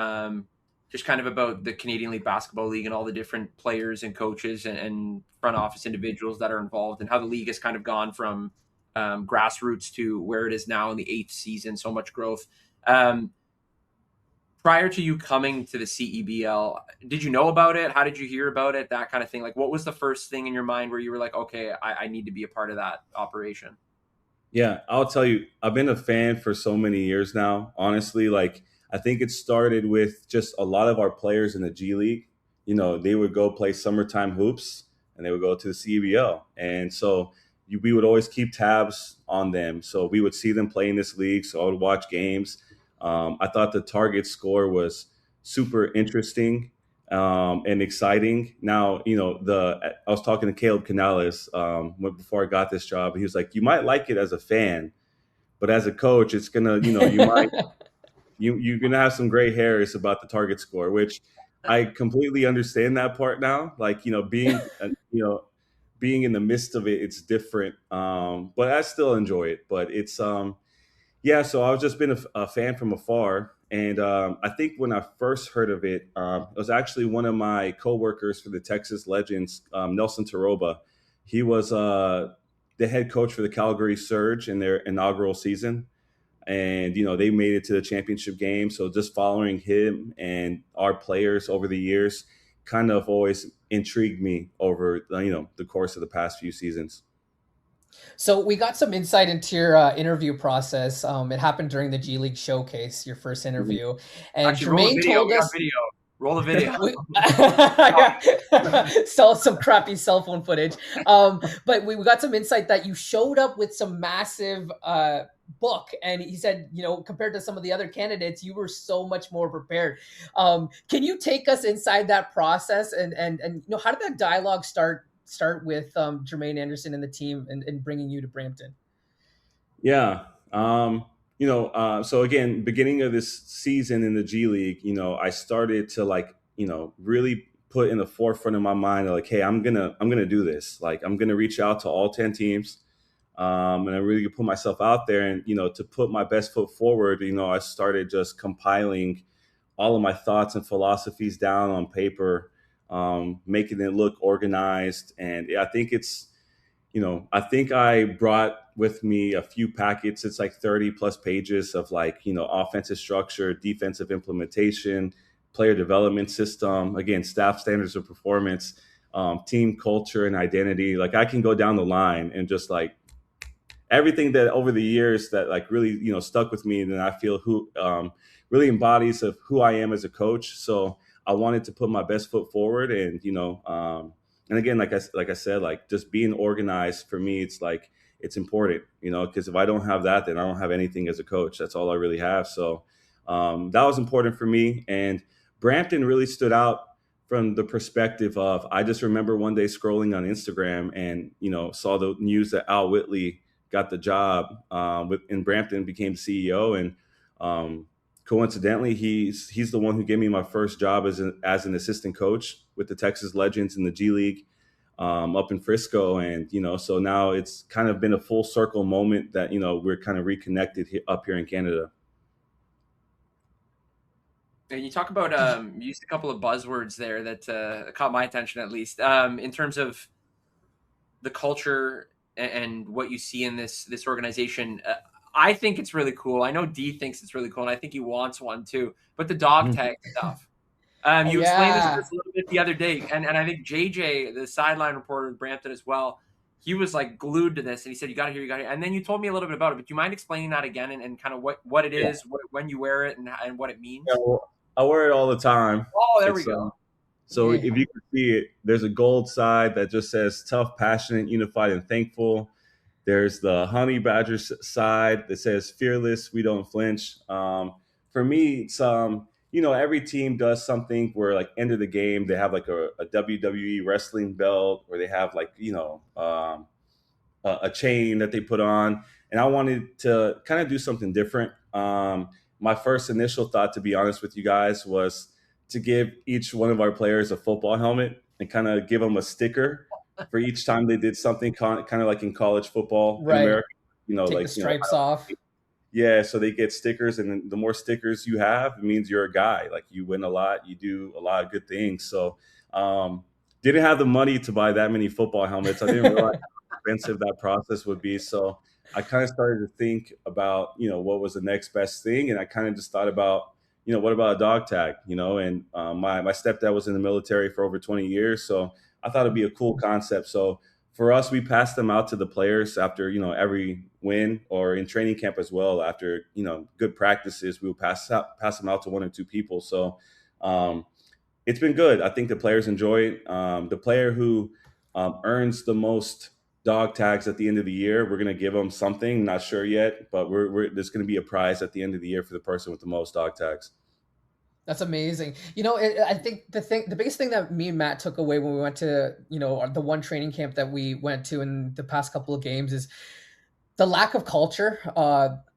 just kind of about the Canadian League Basketball League and all the different players and coaches and front office individuals that are involved, and how the league has kind of gone from grassroots to where it is now in the 8th season. So much growth. Prior to you coming to the CEBL, did you know about it? How did you hear about it? That kind of thing. Like, what was the first thing in your mind where you were like, okay, I need to be a part of that operation? Yeah, I'll tell you, I've been a fan for so many years now. Honestly, like I think it started with just a lot of our players in the G League. They would go play summertime hoops and they would go to the CEBL. And so we would always keep tabs on them. So we would see them play in this league. So I would watch games. I thought the target score was super interesting and exciting. Now, I was talking to Caleb Canales before I got this job. He was like, "You might like it as a fan, but as a coach, it's gonna, you might you're gonna have some gray hairs about the target score," which I completely understand that part now. Like, being in the midst of it, it's different. But I still enjoy it. But it's yeah, so I've just been a fan from afar. And I think when I first heard of it, it was actually one of my coworkers for the Texas Legends, Nelson Taroba. He was the head coach for the Calgary Surge in their inaugural season. And, they made it to the championship game. So just following him and our players over the years kind of always intrigued me over, the course of the past few seasons. So we got some insight into your interview process. It happened during the G League Showcase, your first interview, and Actually, roll the Jermaine video. told We got us. video. Roll the video. Sell some crappy cell phone footage. But we got some insight that you showed up with some massive book, and he said, compared to some of the other candidates, you were so much more prepared. Can you take us inside that process, and how did that dialogue start with Jermaine Anderson and the team and bringing you to Brampton? Yeah. So again, beginning of this season in the G League, I started to like, really put in the forefront of my mind, like, hey, I'm gonna do this. Like, I'm gonna reach out to all 10 teams, and I really put myself out there, and to put my best foot forward. I started just compiling all of my thoughts and philosophies down on paper, making it look organized, and I think I think I brought with me a few packets. It's like 30 plus pages of like, offensive structure, defensive implementation, player development system, again, staff standards of performance, team culture and identity. Like I can go down the line and just like everything that over the years that like really, stuck with me. And then I feel who really embodies of who I am as a coach. So I wanted to put my best foot forward, and, and again, like I said, like just being organized for me, it's like, it's important, because if I don't have that, then I don't have anything as a coach. That's all I really have. So that was important for me. And Brampton really stood out from the perspective of, I just remember one day scrolling on Instagram and, saw the news that Al Whitley got the job in Brampton, became CEO. And coincidentally, he's the one who gave me my first job as an assistant coach with the Texas Legends in the G League up in Frisco. And, so now it's kind of been a full circle moment that, we're kind of reconnected up here in Canada. And you talk about you used a couple of buzzwords there that caught my attention, at least, in terms of the culture and what you see in this organization. I think it's really cool. I know Dee thinks it's really cool, and I think he wants one too. But the dog tag stuff. You explained this just a little bit the other day, and I think JJ, the sideline reporter in Brampton as well, he was like glued to this, and he said, you got to hear. And then you told me a little bit about it, but do you mind explaining that again and kind of what it is, when you wear it, and what it means? Yeah, well, I wear it all the time. Oh, there we go. So if you can see it, there's a gold side that just says tough, passionate, unified, and thankful. There's the Honey Badgers side that says fearless, we don't flinch. For me, it's every team does something where like end of the game they have like a WWE wrestling belt, or they have like a chain that they put on, and I wanted to kind of do something different. My first initial thought, to be honest with you guys, was to give each one of our players a football helmet and kind of give them a sticker for each time they did something, kind of like in college football in Right. America. You know, Take the like stripes off. yeah, so they get stickers, and then the more stickers you have, it means you're a guy. Like you win a lot, you do a lot of good things. So, didn't have the money to buy that many football helmets. I didn't realize how expensive that process would be. So, I kind of started to think about, what was the next best thing, and I kind of just thought about, what about a dog tag? And my stepdad was in the military for over 20 years, so I thought it'd be a cool concept. So for us, we pass them out to the players after every win, or in training camp as well. After good practices, we'll pass them out to one or two people. So um, it's been good. I think the players enjoy it. The player who earns the most dog tags at the end of the year, we're going to give them something. Not sure yet, but there's going to be a prize at the end of the year for the person with the most dog tags. That's amazing. I think the biggest thing that me and Matt took away when we went to, the one training camp that we went to in the past couple of games is the lack of culture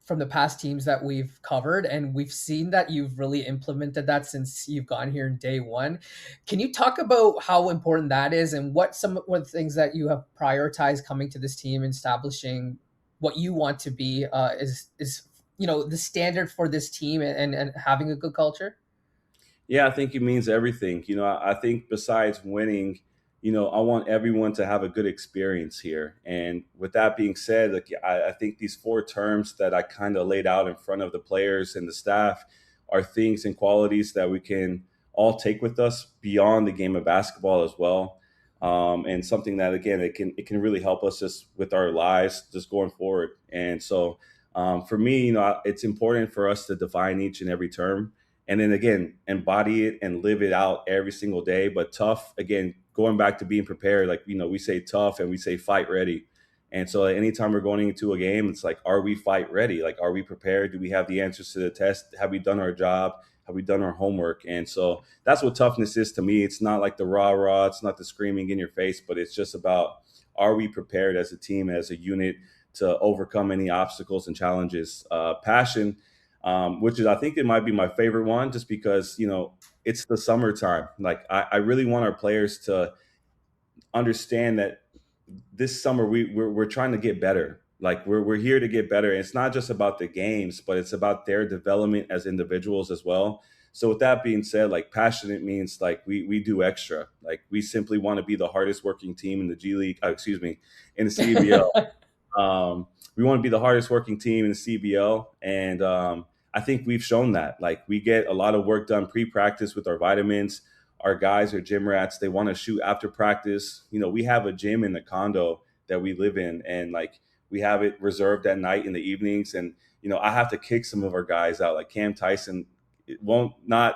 from the past teams that we've covered, and we've seen that you've really implemented that since you've gone here in day one. Can you talk about how important that is, and what some of the things that you have prioritized coming to this team and establishing what you want to be is the standard for this team, and having a good culture? Yeah, I think it means everything. I think besides winning, I want everyone to have a good experience here. And with that being said, like I think these four terms that I kind of laid out in front of the players and the staff are things and qualities that we can all take with us beyond the game of basketball as well. And something that again it can really help us just with our lives just going forward. And so for me, it's important for us to define each and every term, and then again embody it and live it out every single day. But tough, again, going back to being prepared, like we say tough and we say fight ready. And so anytime we're going into a game, it's like, are we fight ready? Like, are we prepared? Do we have the answers to the test? Have we done our job? Have we done our homework? And so that's what toughness is to me. It's not like the rah rah, it's not the screaming in your face, but it's just about, are we prepared as a team, as a unit, to overcome any obstacles and challenges? Passion, which is, I think it might be my favorite one, just because it's the summertime. Like I really want our players to understand that this summer we're trying to get better. Like we're here to get better. And it's not just about the games, but it's about their development as individuals as well. So with that being said, like passionate means like we do extra. Like we simply want to be the hardest working team in the G League. Excuse me, in the CBL. We want to be the hardest working team in the CBL, and I think we've shown that. Like we get a lot of work done pre-practice with our vitamins. Our guys are gym rats. They want to shoot after practice. We have a gym in the condo that we live in, and like we have it reserved at night in the evenings. And I have to kick some of our guys out. Like Cam Tyson, it won't not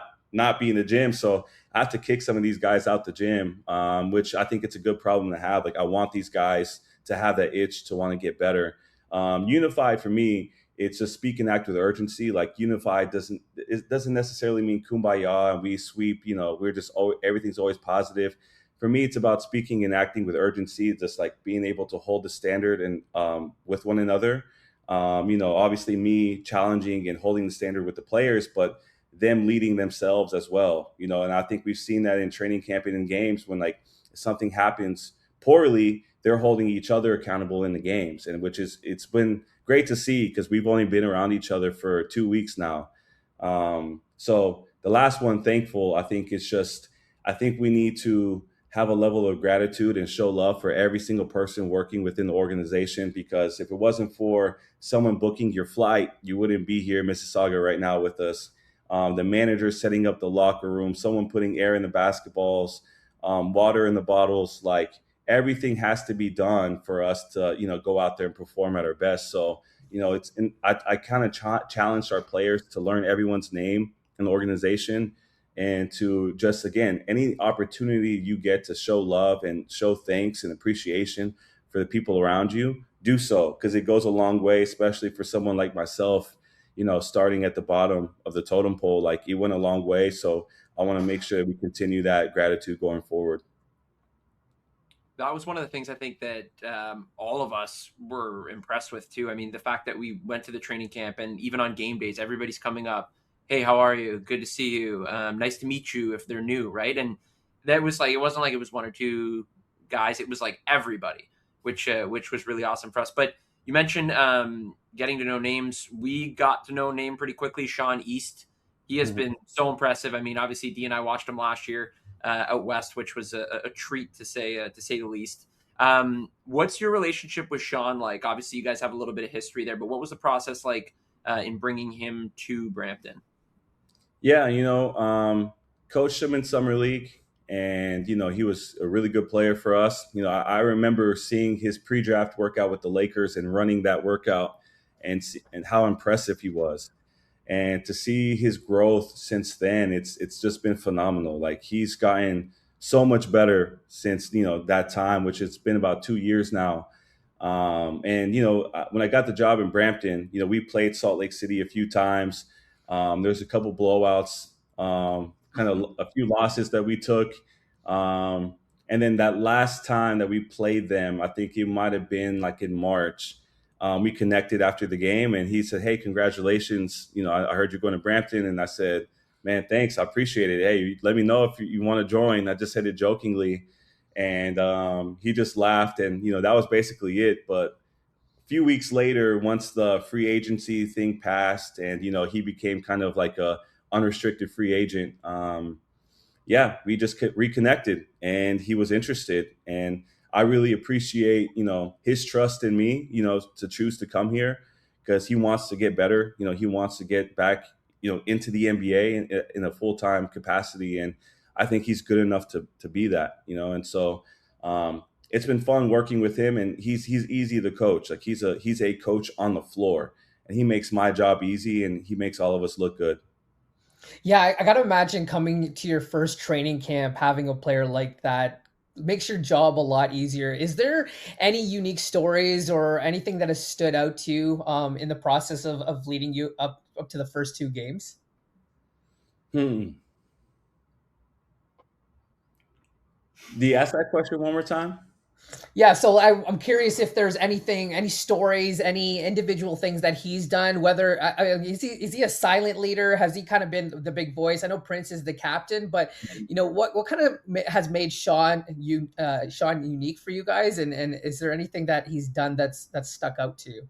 be in the gym, so I have to kick some of these guys out the gym, which I think it's a good problem to have. Like I want these guys to have that itch to want to get better. Unified for me, it's just speak and act with urgency. Like unified doesn't necessarily mean kumbaya and we sweep. We're just everything's always positive. For me, it's about speaking and acting with urgency, just like being able to hold the standard and with one another. Obviously me challenging and holding the standard with the players, but them leading themselves as well. And I think we've seen that in training camp and in games when like something happens poorly, they're holding each other accountable in the games, and it's been great to see because we've only been around each other for 2 weeks now. So the last one, thankful, I think it's just, I think we need to have a level of gratitude and show love for every single person working within the organization, because if it wasn't for someone booking your flight, you wouldn't be here in Mississauga right now with us. The manager setting up the locker room, someone putting air in the basketballs, water in the bottles, like everything has to be done for us to, go out there and perform at our best. So, I kind of challenged our players to learn everyone's name in the organization, and to just, again, any opportunity you get to show love and show thanks and appreciation for the people around you, do so, because it goes a long way, especially for someone like myself, starting at the bottom of the totem pole. Like, it went a long way. So I want to make sure we continue that gratitude going forward. That was one of the things I think that all of us were impressed with too. I mean, the fact that we went to the training camp and even on game days, everybody's coming up. Hey, how are you? Good to see you. Nice to meet you if they're new, right? And that was like, it wasn't like it was one or two guys. It was like everybody, which was really awesome for us. But you mentioned getting to know names. We got to know name pretty quickly. Sean East. He has been so impressive. I mean, obviously, D and I watched him last year out west, which was a treat to say the least. What's your relationship with Sean like? Obviously, you guys have a little bit of history there, but what was the process like in bringing him to Brampton? Yeah, coached him in summer league, and he was a really good player for us. I remember seeing his pre-draft workout with the Lakers and running that workout, and how impressive he was. And to see his growth since then, it's just been phenomenal. Like, he's gotten so much better since that time, which it's been about 2 years now. And when I got the job in Brampton, we played Salt Lake City a few times. There's a couple blowouts, kind of a few losses that we took. And then that last time that we played them, I think it might have been like in March. We connected after the game, and he said, "Hey, congratulations. I heard you're going to Brampton." And I said, "Man, thanks. I appreciate it. Hey, let me know if you want to join." I just said it jokingly. And he just laughed, and that was basically it. But a few weeks later, once the free agency thing passed, and he became kind of like a unrestricted free agent, yeah, we just reconnected, and he was interested. And I really appreciate, his trust in me, to choose to come here, because he wants to get better. He wants to get back, into the NBA in a full-time capacity. And I think he's good enough to be that, and so it's been fun working with him, and he's easy to coach. Like, he's a coach on the floor, and he makes my job easy, and he makes all of us look good. Yeah, I got to imagine coming to your first training camp, having a player like that makes your job a lot easier. Is there any unique stories or anything that has stood out to you in the process of leading you up to the first two games? Hmm. Do you ask that question one more time? Yeah, so I'm curious if there's anything, any stories, any individual things that he's done. Whether is he a silent leader? Has he kind of been the big voice? I know Prince is the captain, but what kind of has made Sean unique for you guys? And is there anything that he's done that's stuck out to you?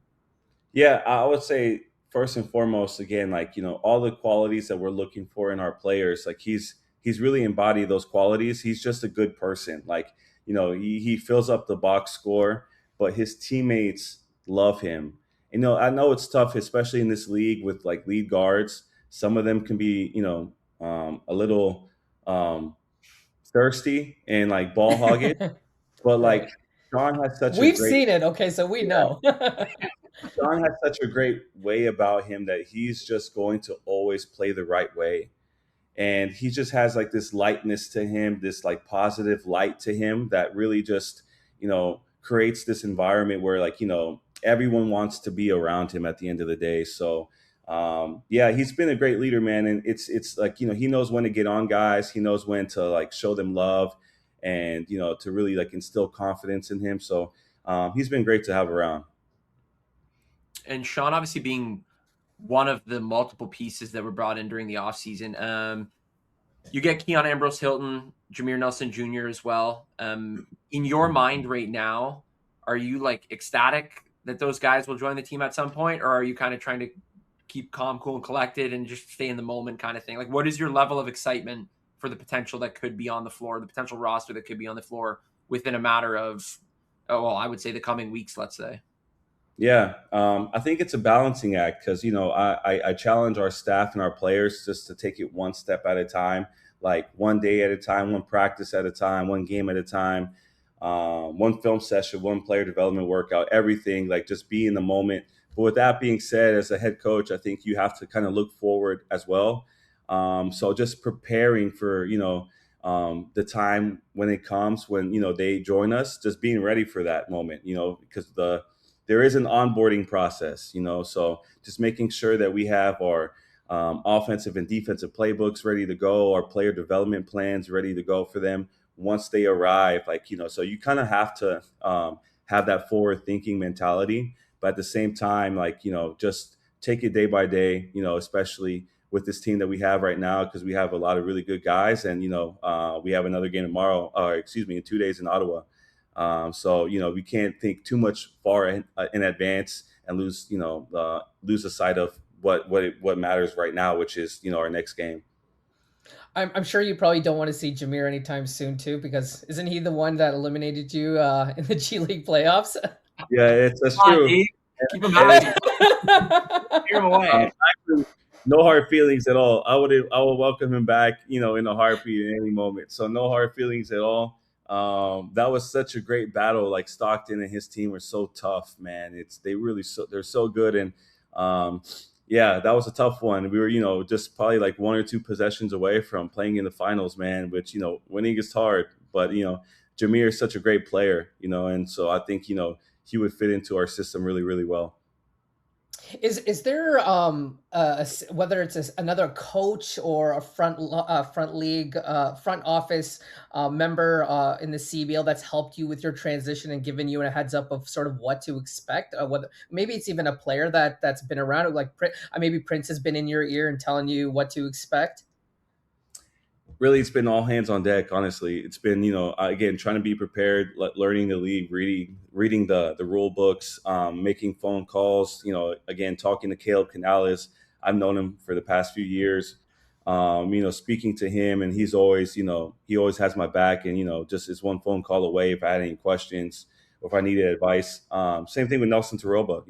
Yeah, I would say first and foremost, again, like, all the qualities that we're looking for in our players, like, he's really embodied those qualities. He's just a good person. Like, he fills up the box score, but his teammates love him. I know it's tough, especially in this league with like lead guards. Some of them can be, a little thirsty and like ball hogged, but like, Right. Sean has such a We've great seen it. Okay, so we yeah, know. John has such a great way about him that he's just going to always play the right way. And he just has like this lightness to him, this like positive light to him that really just, creates this environment where, like, everyone wants to be around him at the end of the day. So, yeah, he's been a great leader, man. And it's like, he knows when to get on guys. He knows when to like show them love, and, to really like instill confidence in him. So, he's been great to have around. And Sean, obviously being one of the multiple pieces that were brought in during the offseason. You get Keon Ambrose Hilton, Jameer Nelson Jr. as well. In your mind right now, are you like ecstatic that those guys will join the team at some point, or are you kind of trying to keep calm, cool, and collected and just stay in the moment kind of thing? Like, what is your level of excitement for the potential that could be on the floor, the potential roster that could be on the floor within a matter of, I would say the coming weeks, let's say? Yeah, I think it's a balancing act, because I challenge our staff and our players just to take it one step at a time, like one day at a time, one practice at a time, one game at a time, one film session, one player development workout, everything, like, just be in the moment. But with that being said, as a head coach, I think you have to kind of look forward as well. So just preparing for the time when it comes, when they join us, just being ready for that moment, because there is an onboarding process, so just making sure that we have our offensive and defensive playbooks ready to go, our player development plans ready to go for them once they arrive. So you kind of have to have that forward thinking mentality, but at the same time, just take it day by day, especially with this team that we have right now, because we have a lot of really good guys. And, we have another game tomorrow, in 2 days in Ottawa. So, we can't think too much far in advance and lose the sight of what matters right now, which is, our next game. I'm sure you probably don't want to see Jameer anytime soon too, because isn't he the one that eliminated you in the G League playoffs? Yeah, that's Come on, true. D. Keep him And happy. Steer him away. actually, no hard feelings at all. I would welcome him back, in a heartbeat in any moment. So no hard feelings at all. That was such a great battle. Like Stockton and his team were so tough, man. They're so good. And yeah, that was a tough one. We were, just probably like one or two possessions away from playing in the finals, man, which, winning is hard. But, Jameer is such a great player, and so I think, he would fit into our system really, really well. Is there whether it's another coach or a front league front office member in the CBL that's helped you with your transition and given you a heads up of sort of what to expect? Whether maybe it's even a player that's been around, like maybe Prince has been in your ear and telling you what to expect. Really, it's been all hands on deck. Honestly, it's been, again, trying to be prepared, learning the league, reading the rule books, making phone calls, again, talking to Caleb Canales. I've known him for the past few years. Speaking to him, and he's always, he always has my back, and, just is one phone call away if I had any questions or if I needed advice. Same thing with Nelson Taroba.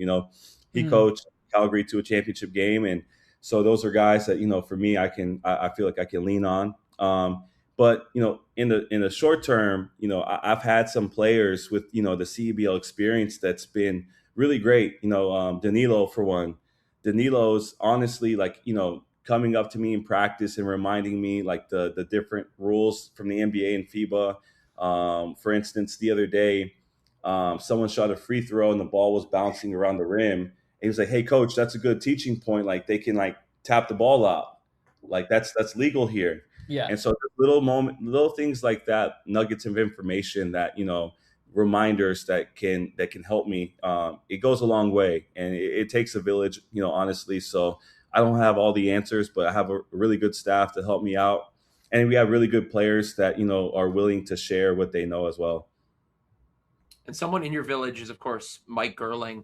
He coached Calgary to a championship game, and so those are guys that, for me, I feel like I can lean on. But in the short term, I've had some players with the CBL experience that's been really great. Danilo for one. Danilo's honestly coming up to me in practice and reminding me the different rules from the NBA and FIBA. For instance, the other day, someone shot a free throw and the ball was bouncing around the rim. And he was like, "Hey, coach, that's a good teaching point. Like they can tap the ball out. Like that's legal here." Yeah. And so little things like that, nuggets of information that, reminders that can help me. It goes a long way, and it takes a village, honestly. So I don't have all the answers, but I have a really good staff to help me out. And we have really good players that, are willing to share what they know as well. And someone in your village is, of course, Mike Gerling.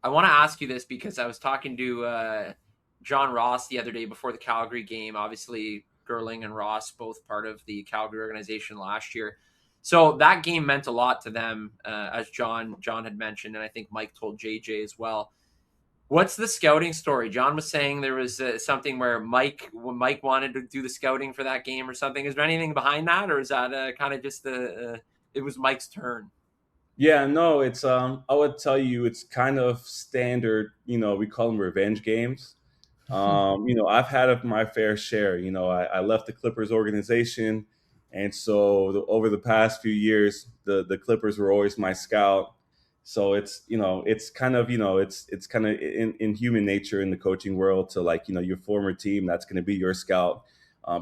I want to ask you this because I was talking to John Ross the other day before the Calgary game. Obviously, Gerling and Ross, both part of the Calgary organization last year. So that game meant a lot to them, as John had mentioned, and I think Mike told JJ as well. What's the scouting story? John was saying there was something where Mike wanted to do the scouting for that game or something. Is there anything behind that, or is that kind of just it was Mike's turn? Yeah, no, it's I would tell you it's kind of standard. We call them revenge games. I've had my fair share. I left the Clippers organization, and so over the past few years, the Clippers were always my scout. So it's kind of it's kind of in human nature in the coaching world to your former team that's going to be your scout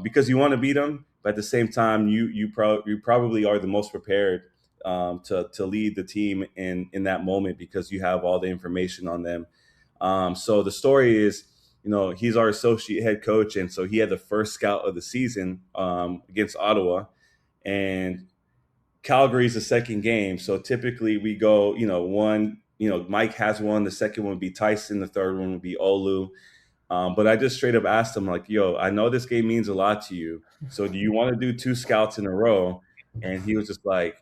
because you want to beat them, but at the same time you probably are the most prepared to lead the team in that moment because you have all the information on them. So the story is, he's our associate head coach, and so he had the first scout of the season against Ottawa, and Calgary's the second game. So typically we go, one, Mike has one, the second one would be Tyson, the third one would be Olu. But I just straight up asked him yo, I know this game means a lot to you. So do you want to do two scouts in a row? And he was just like,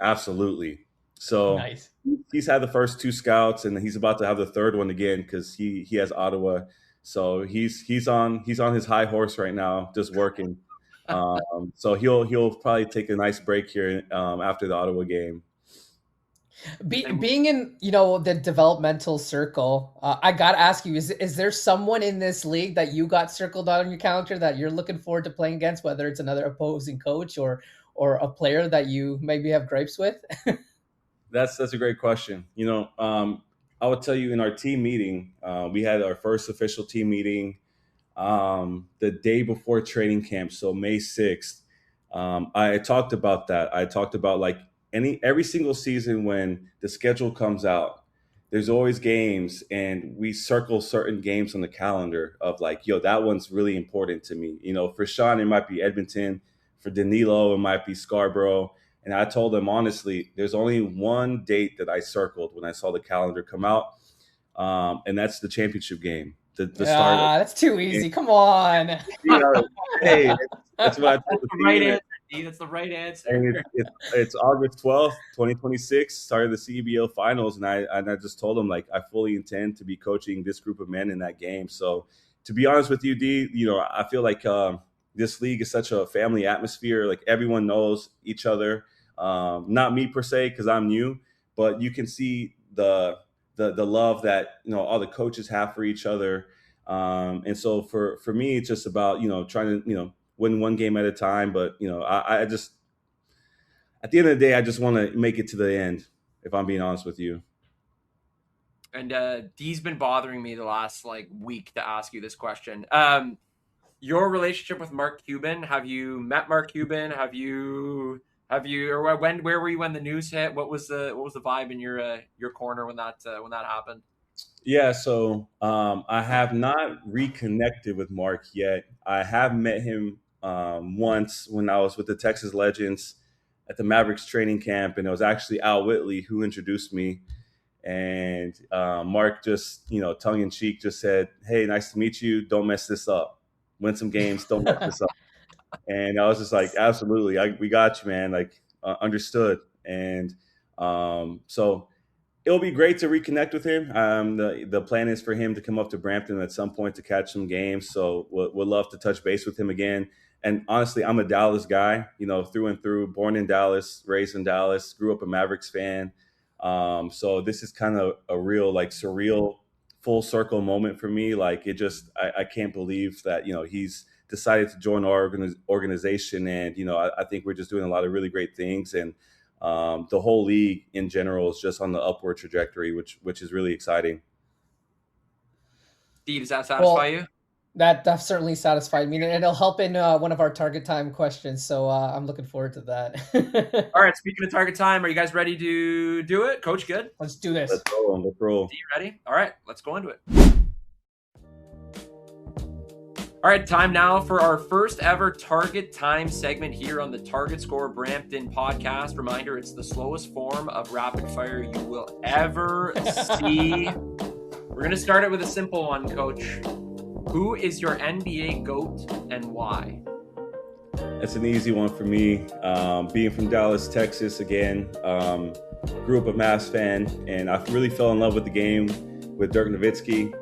absolutely. So Nice. He's had the first two scouts, and he's about to have the third one again because he has Ottawa. So he's on his high horse right now, just working. So he'll probably take a nice break here after the Ottawa game. Being in the developmental circle, I gotta ask you: is there someone in this league that you got circled on your calendar that you're looking forward to playing against, whether it's another opposing coach or a player that you maybe have gripes with? That's a great question. I would tell you in our team meeting, we had our first official team meeting the day before training camp, so May 6th. I talked about that. I talked about like every single season when the schedule comes out, there's always games, and we circle certain games on the calendar of like, yo, that one's really important to me. For Sean, it might be Edmonton. For Danilo, it might be Scarborough. And I told him honestly, there's only one date that I circled when I saw the calendar come out, and that's the championship game. The start. That's too easy. Come on. Hey, that's what I told the the right team. answer, D. That's the right answer. And it's August 12th, 2026, started the CBL finals. And I just told them, like, I fully intend to be coaching this group of men in that game. So to be honest with you, D, I feel like this league is such a family atmosphere. Like everyone knows each other. Not me per se, because I'm new, but you can see the love that, all the coaches have for each other. And so for me, it's just about, trying to, win one game at a time. But, I just, at the end of the day, I just want to make it to the end, if I'm being honest with you. And D's been bothering me the last week to ask you this question. Your relationship with Mark Cuban, have you met Mark Cuban? Or where were you when the news hit? What was the vibe in your corner when that happened? Yeah, so I have not reconnected with Mark yet. I have met him once when I was with the Texas Legends at the Mavericks training camp, and it was actually Al Whitley who introduced me. And Mark just, tongue in cheek, just said, "Hey, nice to meet you. Don't mess this up. Win some games. Don't mess this up." And I was just like, "Absolutely, we got you, man. Like, understood." And so it'll be great to reconnect with him. The plan is for him to come up to Brampton at some point to catch some games. So we'll love to touch base with him again. And honestly, I'm a Dallas guy, through and through. Born in Dallas, raised in Dallas, grew up a Mavericks fan. So this is kind of a real surreal full circle moment for me. Like I can't believe that, he's decided to join our organization. And, I think we're just doing a lot of really great things. And the whole league in general is just on the upward trajectory, which is really exciting. Steve, does that satisfy you? That certainly satisfied me, and it'll help in one of our target time questions. So I'm looking forward to that. All right. Speaking of target time, are you guys ready to do it? Coach, good? Let's do this. Let's roll. Steve, ready? All right. Let's go into it. All right, time now for our first ever Target Time segment here on the Target Score Brampton podcast. Reminder, it's the slowest form of rapid fire you will ever see. We're going to start it with a simple one, Coach. Who is your NBA GOAT and why? That's an easy one for me. Being from Dallas, Texas, again, grew up a Mavs fan, and I really fell in love with the game with Dirk Nowitzki,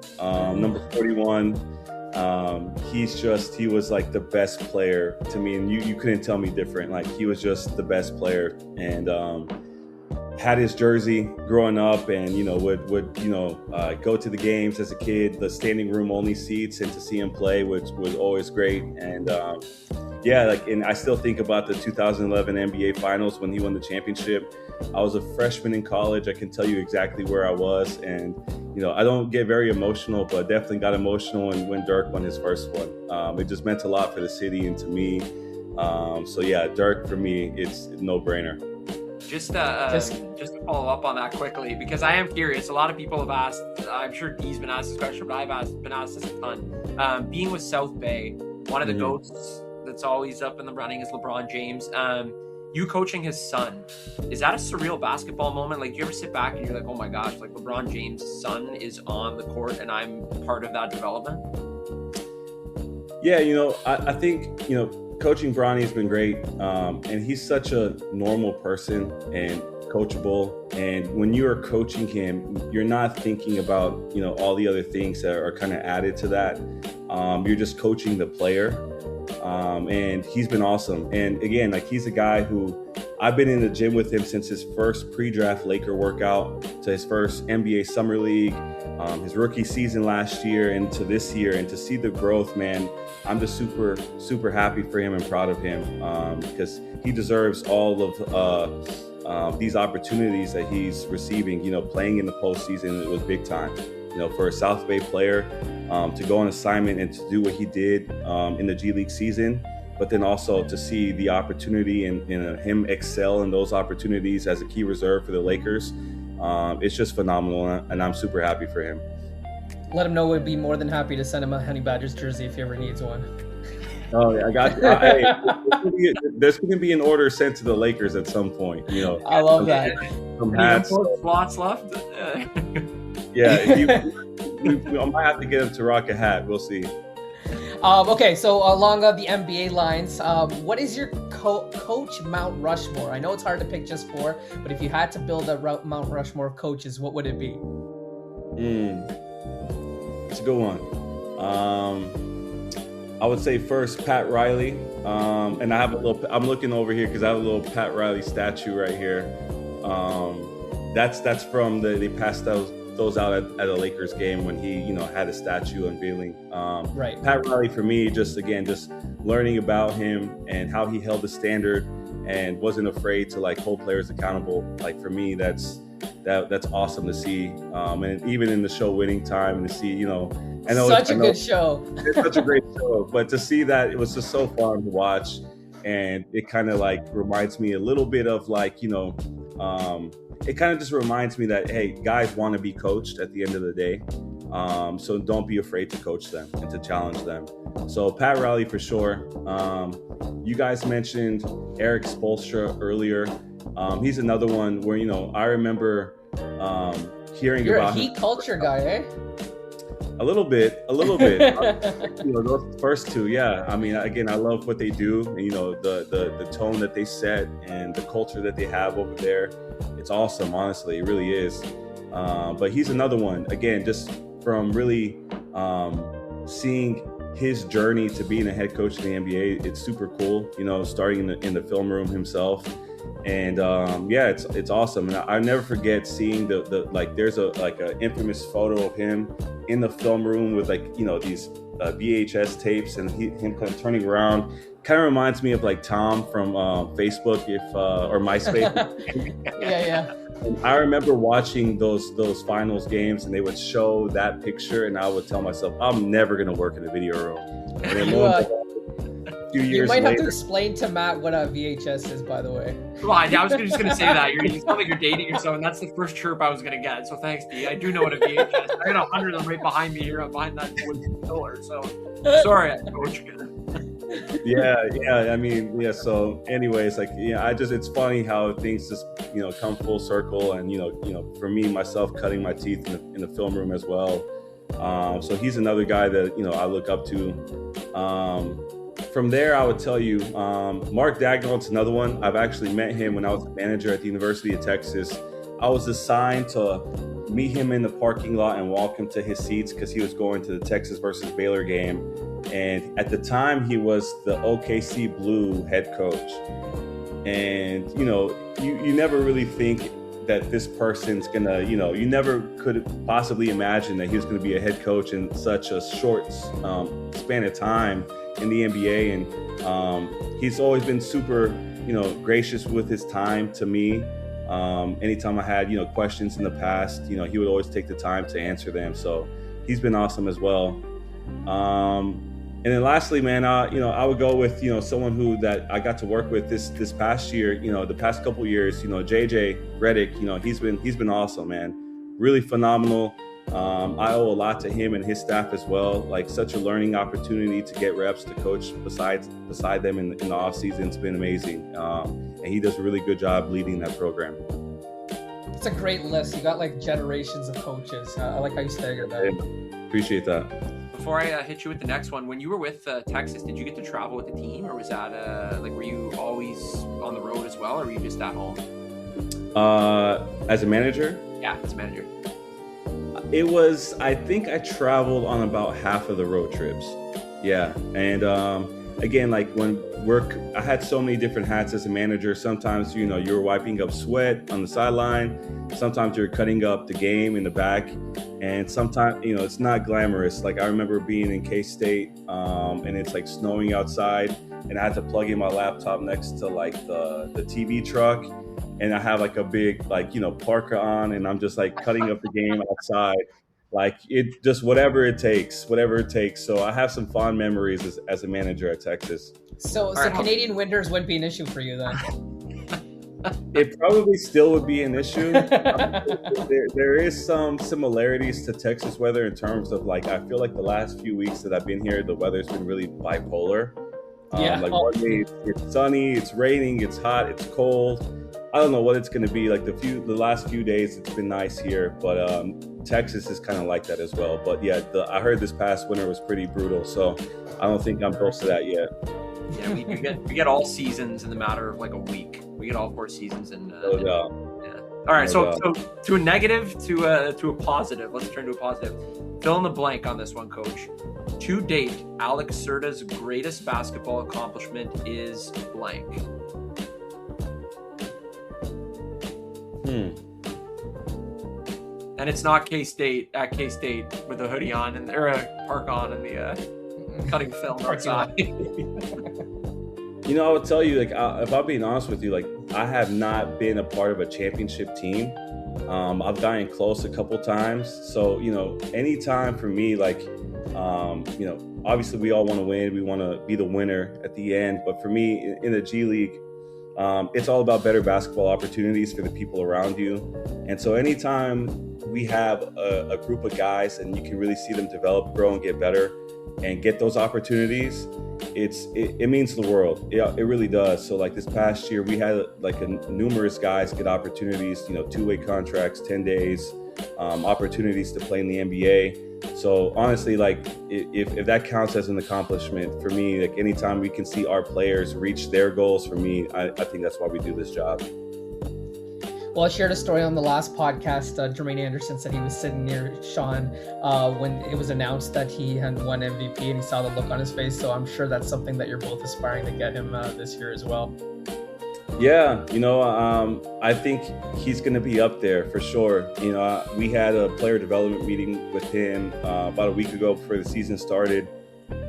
number 41. He was like the best player to me, and you couldn't tell me different. Like, he was just the best player, and had his jersey growing up, and would go to the games as a kid, the standing room only seats, and to see him play, which was always great. And and I still think about the 2011 NBA Finals when he won the championship. I was a freshman in college. I can tell you exactly where I was, and I don't get very emotional, but definitely got emotional when Dirk won his first one. It just meant a lot for the city and to me. Dirk for me, it's a no-brainer. Just to follow up on that quickly, because I am curious. A lot of people have asked. I'm sure Dee's been asked this question, but I've been asked this a ton. Being with South Bay, one of the GOATs that's always up in the running is LeBron James. You coaching his son, is that a surreal basketball moment? Like, do you ever sit back and you're like, oh my gosh, like LeBron James' son is on the court and I'm part of that development? Yeah, I think, coaching Bronny's been great. And he's such a normal person and coachable. And when you are coaching him, you're not thinking about, all the other things that are kind of added to that. You're just coaching the player. And he's been awesome. And again, he's a guy who I've been in the gym with him since his first pre-draft Laker workout to his first NBA Summer League, his rookie season last year and to this year. And to see the growth, man, I'm just super, super happy for him and proud of him because he deserves all of these opportunities that he's receiving, playing in the postseason, it was big time. For a South Bay player to go on assignment and to do what he did in the G League season, but then also to see the opportunity and him excel in those opportunities as a key reserve for the Lakers, it's just phenomenal, and I'm super happy for him. Let him know we'd be more than happy to send him a Honey Badgers jersey if he ever needs one. Oh, yeah, I got you. Hey, there's going to be an order sent to the Lakers at some point. I love that. Some hats. Slots left. Yeah, I might have to get him to rock a hat. We'll see. Okay, so along the NBA lines, what is your coach Mount Rushmore? I know it's hard to pick just 4, but if you had to build a Mount Rushmore of coaches, what would it be? It's a good one. I would say first Pat Riley, and I have I'm looking over here because I have a little Pat Riley statue right here. That's from they passed those out at a Lakers game when he had a statue unveiling. Right. Pat Riley for me, just learning about him and how he held the standard and wasn't afraid to hold players accountable. For me, that's awesome to see. And even in the show Winning Time, and to see such a good show. It's such a great show, but to see that, it was just so fun to watch, and it kind of reminds me a little bit of it kind of just reminds me that, hey, guys want to be coached at the end of the day, so don't be afraid to coach them and to challenge them. So Pat Riley for sure. You guys mentioned Eric Spoelstra earlier. He's another one where I remember hearing You're about a heat culture guy, eh? A little bit. Those first 2, yeah. I mean, again, I love what they do, and the tone that they set and the culture that they have over there. It's awesome, honestly, it really is. But he's another one. Again, just from really seeing his journey to being a head coach in the NBA, it's super cool. Starting in the film room himself. And it's awesome. And I never forget seeing there's a infamous photo of him in the film room with these VHS tapes, and him kind of turning around. Kind of reminds me of Tom from Facebook or MySpace. Yeah. And I remember watching those finals games, and they would show that picture, and I would tell myself, I'm never gonna work in a video room. And then you might have to explain to Matt what a VHS is, by the way. Come on, I was just going to say that. You sound like you're dating yourself, and that's the first chirp I was going to get. So thanks, D. I do know what a VHS is. I got 100 of them right behind me here, behind that wood pillar. So sorry, Coach. Yeah. I mean, yeah. So, anyways, it's funny how things just come full circle, and for me myself, cutting my teeth in the film room as well. So he's another guy that I look up to. From there, I would tell you, Mark Dagnall's another one. I've actually met him when I was a manager at the University of Texas. I was assigned to meet him in the parking lot and walk him to his seats because he was going to the Texas versus Baylor game. And at the time, he was the OKC Blue head coach. And, you never really think that this person's gonna, you never could possibly imagine that he was gonna be a head coach in such a short span of time in the NBA. And he's always been super, gracious with his time to me. Anytime I had, questions in the past, he would always take the time to answer them. So he's been awesome as well. And then lastly, man, I would go with, someone that I got to work with this past year, the past couple years, JJ Redick, he's been awesome, man. Really phenomenal. I owe a lot to him and his staff as well. Such a learning opportunity to get reps to coach beside them in the off season. It's been amazing. And he does a really good job leading that program. It's a great list. You got generations of coaches. I like how you staggered that. Yeah, appreciate that. Before I hit you with the next one, when you were with Texas, did you get to travel with the team, or was that were you always on the road as well, or were you just at home? As a manager? Yeah, as a manager. It was, I think I traveled on about half of the road trips. Yeah. And again, when I had so many different hats as a manager. Sometimes, you were wiping up sweat on the sideline. Sometimes you're cutting up the game in the back. And sometimes, it's not glamorous. I remember being in K-State and it's snowing outside, and I had to plug in my laptop next to the TV truck. and I have like a big like parka on, and I'm just like cutting up the game outside, like it just whatever it takes. So I have some fond memories as a manager at Texas. So Canadian winters wouldn't be an issue for you then? It probably still would be an issue. There is some similarities to Texas weather in terms of like, I feel like the last few weeks that I've been here, the weather's been really bipolar. Like one day it's sunny, it's raining, it's hot, it's cold. I don't know what it's going to be like. The last few days it's been nice here, but Texas is kind of like that as well. But yeah, I heard this past winter was pretty brutal, so I don't think I'm close to that yet. Yeah, we get all seasons in the matter of like a week. We get all 4 seasons in. Yeah. All right, so to a negative to a positive. Let's turn to a positive. Fill in the blank on this one, Coach. To date, Alex Cerda's greatest basketball accomplishment is blank. And it's not K-State at K-State with a hoodie on and or a park on and the cutting film outside. I would tell you, like, if I'm being honest with you, like, I have not been a part of a championship team. I've gotten close a couple times. So, anytime for me, like, obviously we all want to win. We want to be the winner at the end. But for me, in the G League, it's all about better basketball opportunities for the people around you. And so anytime we have a group of guys and you can really see them develop, grow, and get better and get those opportunities, it means the world. It really does. So like this past year, we had like numerous guys get opportunities, 2-way contracts, 10 days, opportunities to play in the NBA. So honestly, like if that counts as an accomplishment for me, like anytime we can see our players reach their goals, for me, I think that's why we do this job. Well, I shared a story on the last podcast. Jermaine Anderson said he was sitting near Sean when it was announced that he had won MVP, and he saw the look on his face. So I'm sure that's something that you're both aspiring to get him this year as well. Yeah, I think he's going to be up there for sure. We had a player development meeting with him about a week ago before the season started.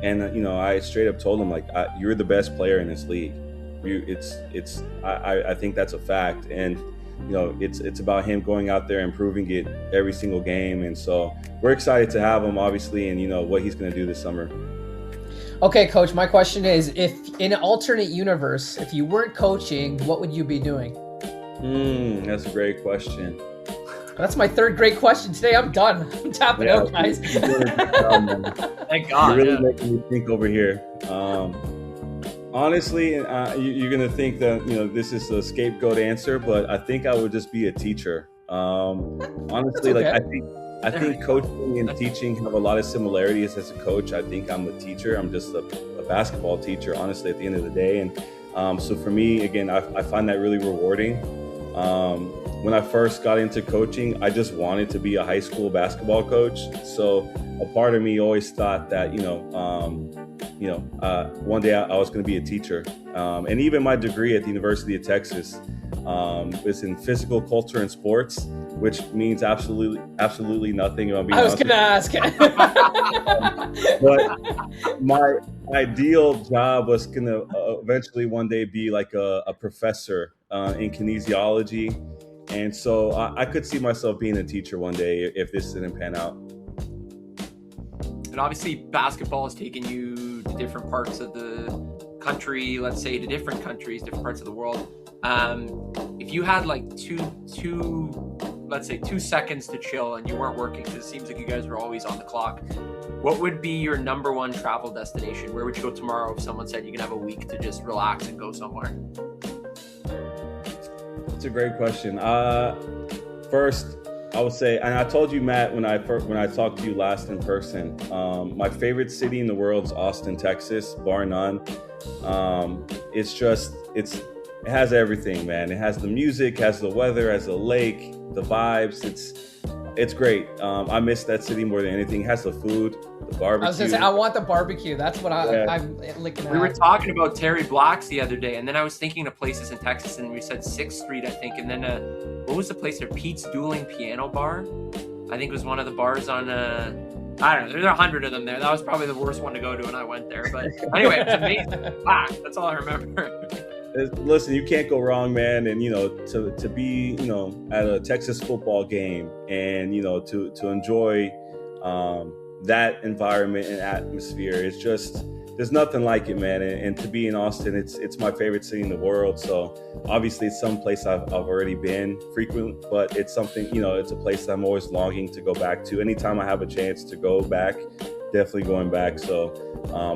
And, I straight up told him, like, you're the best player in this league. I think that's a fact. And, it's about him going out there and proving it every single game. And so we're excited to have him, obviously, and, what he's going to do this summer. Okay, Coach, my question is, if in an alternate universe, if you weren't coaching, what would you be doing? That's a great question. That's my third great question today. I'm done. I'm tapping out, guys. Thank God. You're really making me think over here. Honestly, you're going to think that, this is a scapegoat answer, but I think I would just be a teacher. Honestly, okay. I think coaching and teaching have a lot of similarities as a coach. I think I'm a teacher. I'm just a basketball teacher, honestly, at the end of the day. And so for me, again, I find that really rewarding. When I first got into coaching, I just wanted to be a high school basketball coach. So a part of me always thought that, one day I was going to be a teacher. And even my degree at the University of Texas is in physical culture and sports, which means absolutely nothing. I was going to ask. But my ideal job was going to eventually one day be like a professor in kinesiology. And so I could see myself being a teacher one day if this didn't pan out. And obviously basketball has taken you to different parts of the country, let's say to different countries, different parts of the world. If you had like let's say 2 seconds to chill and you weren't working, because it seems like you guys were always on the clock, what would be your number one travel destination? Where would you go tomorrow if someone said you can have a week to just relax and go somewhere? It's a great question. First, I would say, and I told you, Matt, when I talked to you last in person, my favorite city in the world is Austin, Texas, bar none. It has everything, man. It has the music, has the weather, has the lake, the vibes. It's great. I miss that city more than anything. It has the food, the barbecue. I was gonna say, I want the barbecue. That's what I'm looking at. We were talking about Terry Black's the other day, and then I was thinking of places in Texas, and we said 6th Street, I think, and then what was the place there? Pete's Dueling Piano Bar. I think it was one of the bars on. I don't know. There's 100 of them there. That was probably the worst one to go to, and I went there. But anyway, it was amazing. That's all I remember. Listen, you can't go wrong, man. And to be at a Texas football game, and to enjoy that environment and atmosphere, it's just, there's nothing like it, man. And to be in Austin, it's my favorite city in the world. So obviously it's some place I've already been frequent, but it's something, it's a place that I'm always longing to go back to. Anytime I have a chance to go back, definitely going back. So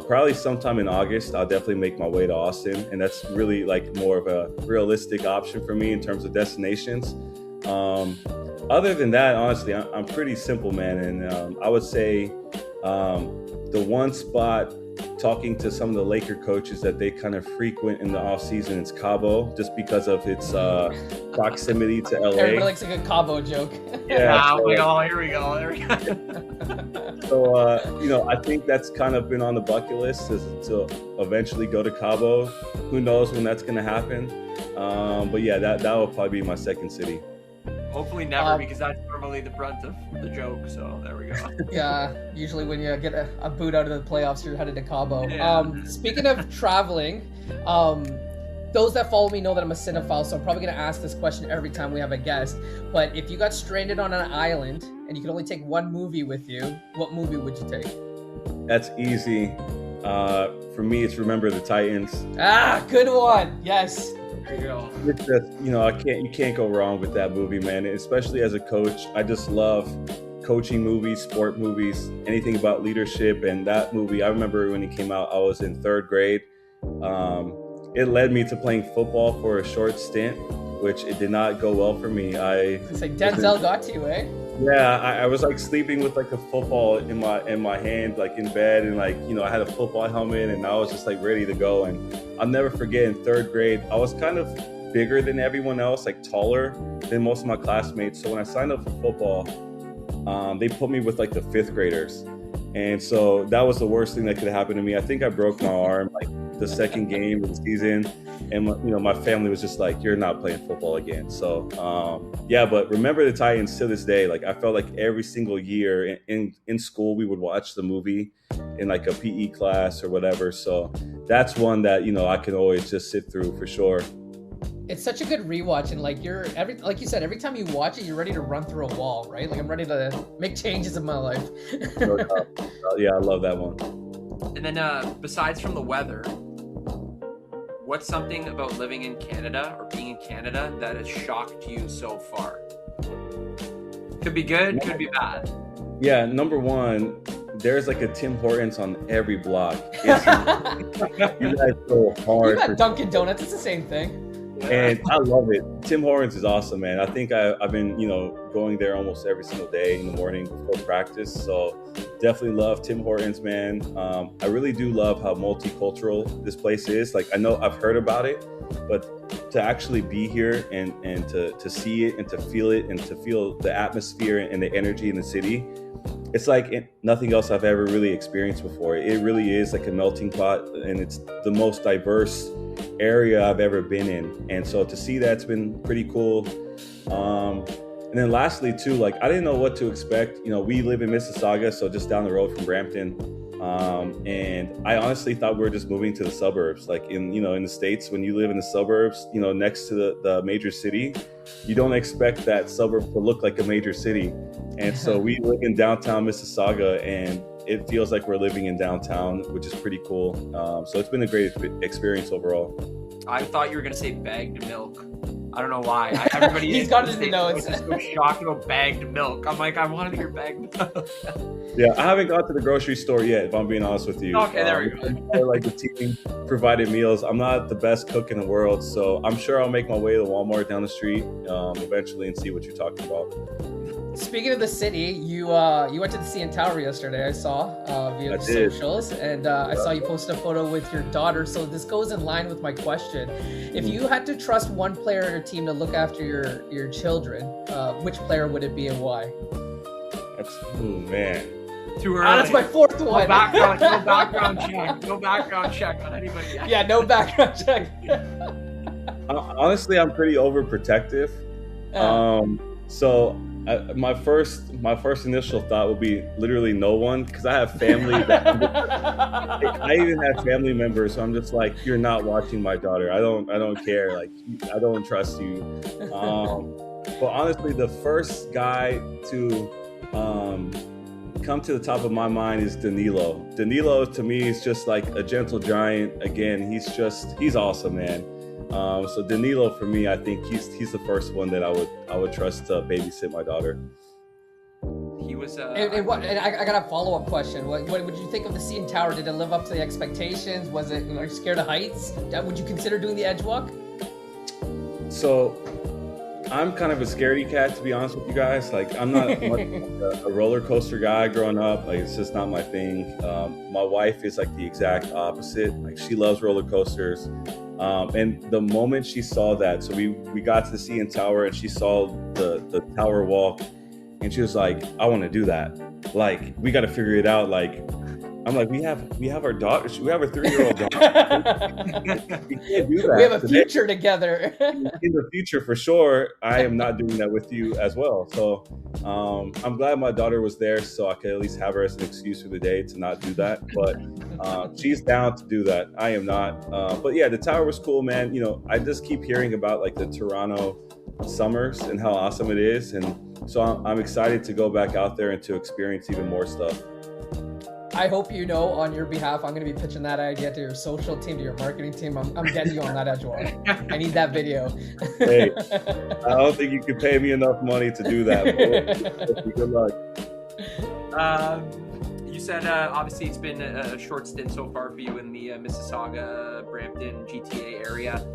probably sometime in August, I'll definitely make my way to Austin. And that's really like more of a realistic option for me in terms of destinations. Other than that, honestly, I'm pretty simple, man. And I would say the one spot, talking to some of the Laker coaches, that they kind of frequent in the off season, it's Cabo, just because of its proximity to LA. Everybody likes a good Cabo joke. Yeah. Here we go. So, I think that's kind of been on the bucket list, is to eventually go to Cabo. Who knows when that's going to happen? But yeah, that will probably be my second city. Hopefully never, because that's normally the brunt of the joke. So there we go. Yeah, usually when you get a boot out of the playoffs, you're headed to Cabo. Yeah. Speaking of traveling, those that follow me know that I'm a cinephile, so I'm probably going to ask this question every time we have a guest. But if you got stranded on an island and you could only take one movie with you, what movie would you take? That's easy. For me, it's Remember the Titans. Ah, good one. Yes. There you go. It's just, you can't go wrong with that movie, man. Especially as a coach, I just love coaching movies, sport movies, anything about leadership. And that movie, I remember when it came out, I was in third grade. It led me to playing football for a short stint, which it did not go well for me. It's like Denzel got you, eh? Yeah, I was like sleeping with like a football in my hand, like in bed, and like I had a football helmet, and I was just like ready to go. And I'll never forget, in third grade, I was kind of bigger than everyone else, like taller than most of my classmates. So when I signed up for football, they put me with like the fifth graders, and so that was the worst thing that could happen to me. I think I broke my arm like the second game of the season, and my family was just like, "You're not playing football again." So yeah, but Remember the Titans, to this day, like I felt like every single year in school we would watch the movie in like a PE class or whatever. So that's one that I can always just sit through for sure. It's such a good rewatch, and like like you said, every time you watch it, you're ready to run through a wall, right? Like I'm ready to make changes in my life. Yeah, I love that one. And then besides from the weather, what's something about living in Canada or being in Canada that has shocked you so far? Could be good, could be bad. Yeah, number one, there's like a Tim Hortons on every block. You guys go hard. You got Dunkin' Donuts, it's the same thing. And I love it. Tim Hortons is awesome, man. I think I've been, going there almost every single day in the morning before practice. So definitely love Tim Hortons, man. I really do love how multicultural this place is. Like I know I've heard about it, but to actually be here and to see it and to feel it and to feel the atmosphere and the energy in the city, it's like nothing else I've ever really experienced before. It really is like a melting pot, and it's the most diverse area I've ever been in. And so to see that's been pretty cool. And then lastly too, like I didn't know what to expect. We live in Mississauga, so just down the road from Brampton. And I honestly thought we were just moving to the suburbs. Like in the States, when you live in the suburbs, next to the major city, you don't expect that suburb to look like a major city. And so we live in downtown Mississauga, and it feels like we're living in downtown, which is pretty cool. So it's been a great experience overall. I thought you were going to say bagged milk. I don't know why. Everybody He's got it in the notes. I'm so shocked about bagged milk. I'm like, I wanted to hear bagged milk. Yeah, I haven't got to the grocery store yet, if I'm being honest with you. Okay, there we go. Like the team provided meals. I'm not the best cook in the world, so I'm sure I'll make my way to Walmart down the street eventually and see what you're talking about. Speaking of the city, you went to the CN Tower yesterday. I saw via the socials, and I saw you post a photo with your daughter. So this goes in line with my question: if you had to trust one player on your team to look after your children, which player would it be and why? Man. Too early. That's my fourth one. No background check. No background check on anybody. Yeah, no background check. Honestly, I'm pretty overprotective. So My first initial thought would be literally no one, because I have family that I even have family members. So I'm just like, you're not watching my daughter. I don't care. Like, I don't trust you. But honestly, the first guy to come to the top of my mind is Danilo. Danilo to me is just like a gentle giant. Again, he's awesome, man. So Danilo for me, I think he's the first one that I would trust to babysit my daughter. He was. And I got a follow-up question. What would you think of the CN Tower? Did it live up to the expectations? Was it? Are you scared of heights? Would you consider doing the edge walk? So I'm kind of a scaredy cat, to be honest with you guys. Like, I'm not much a roller coaster guy growing up. Like, it's just not my thing. My wife is like the exact opposite. Like, she loves roller coasters. And the moment she saw that, so we got to the CN Tower and she saw the tower walk, and she was like, I want to do that. Like, we got to figure it out. Like, I'm like, we have our daughter. We have a 3-year-old daughter. We can't do that. We have a future together. In the future, for sure. I am not doing that with you as well. So I'm glad my daughter was there, so I could at least have her as an excuse for the day to not do that. But she's down to do that. I am not. But yeah, the tower was cool, man. You know, I just keep hearing about like the Toronto summers and how awesome it is, and so I'm excited to go back out there and to experience even more stuff. I hope you know, on your behalf, I'm going to be pitching that idea to your social team, to your marketing team. I'm getting you on that edge walk. I need that video. Hey, I don't think you can pay me enough money to do that. Good luck. You said obviously it's been a short stint so far for you in the Mississauga, Brampton, GTA area.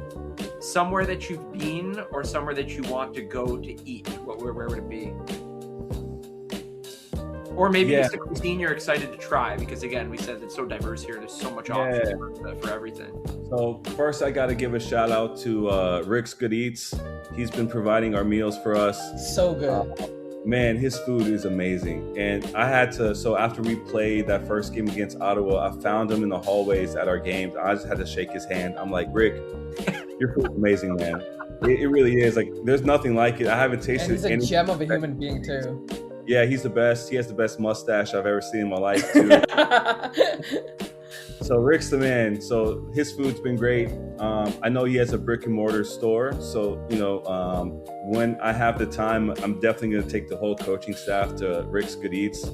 Somewhere that you've been or somewhere that you want to go to eat, where would it be? Or maybe just a cuisine you're excited to try, because again, we said it's so diverse here. There's so much options for everything. So first, I got to give a shout out to Rick's Good Eats. He's been providing our meals for us. So good. Man, his food is amazing. And I had to, so after we played that first game against Ottawa, I found him in the hallways at our games. I just had to shake his hand. I'm like, Rick, your food's amazing, man. It really is. Like, there's nothing like it. I haven't tasted it. And he's a gem of a human being too. Yeah, he's the best. He has the best mustache I've ever seen in my life, too. So Rick's the man. So his food's been great. I know he has a brick and mortar store. So, you know, when I have the time, I'm definitely going to take the whole coaching staff to Rick's Good Eats,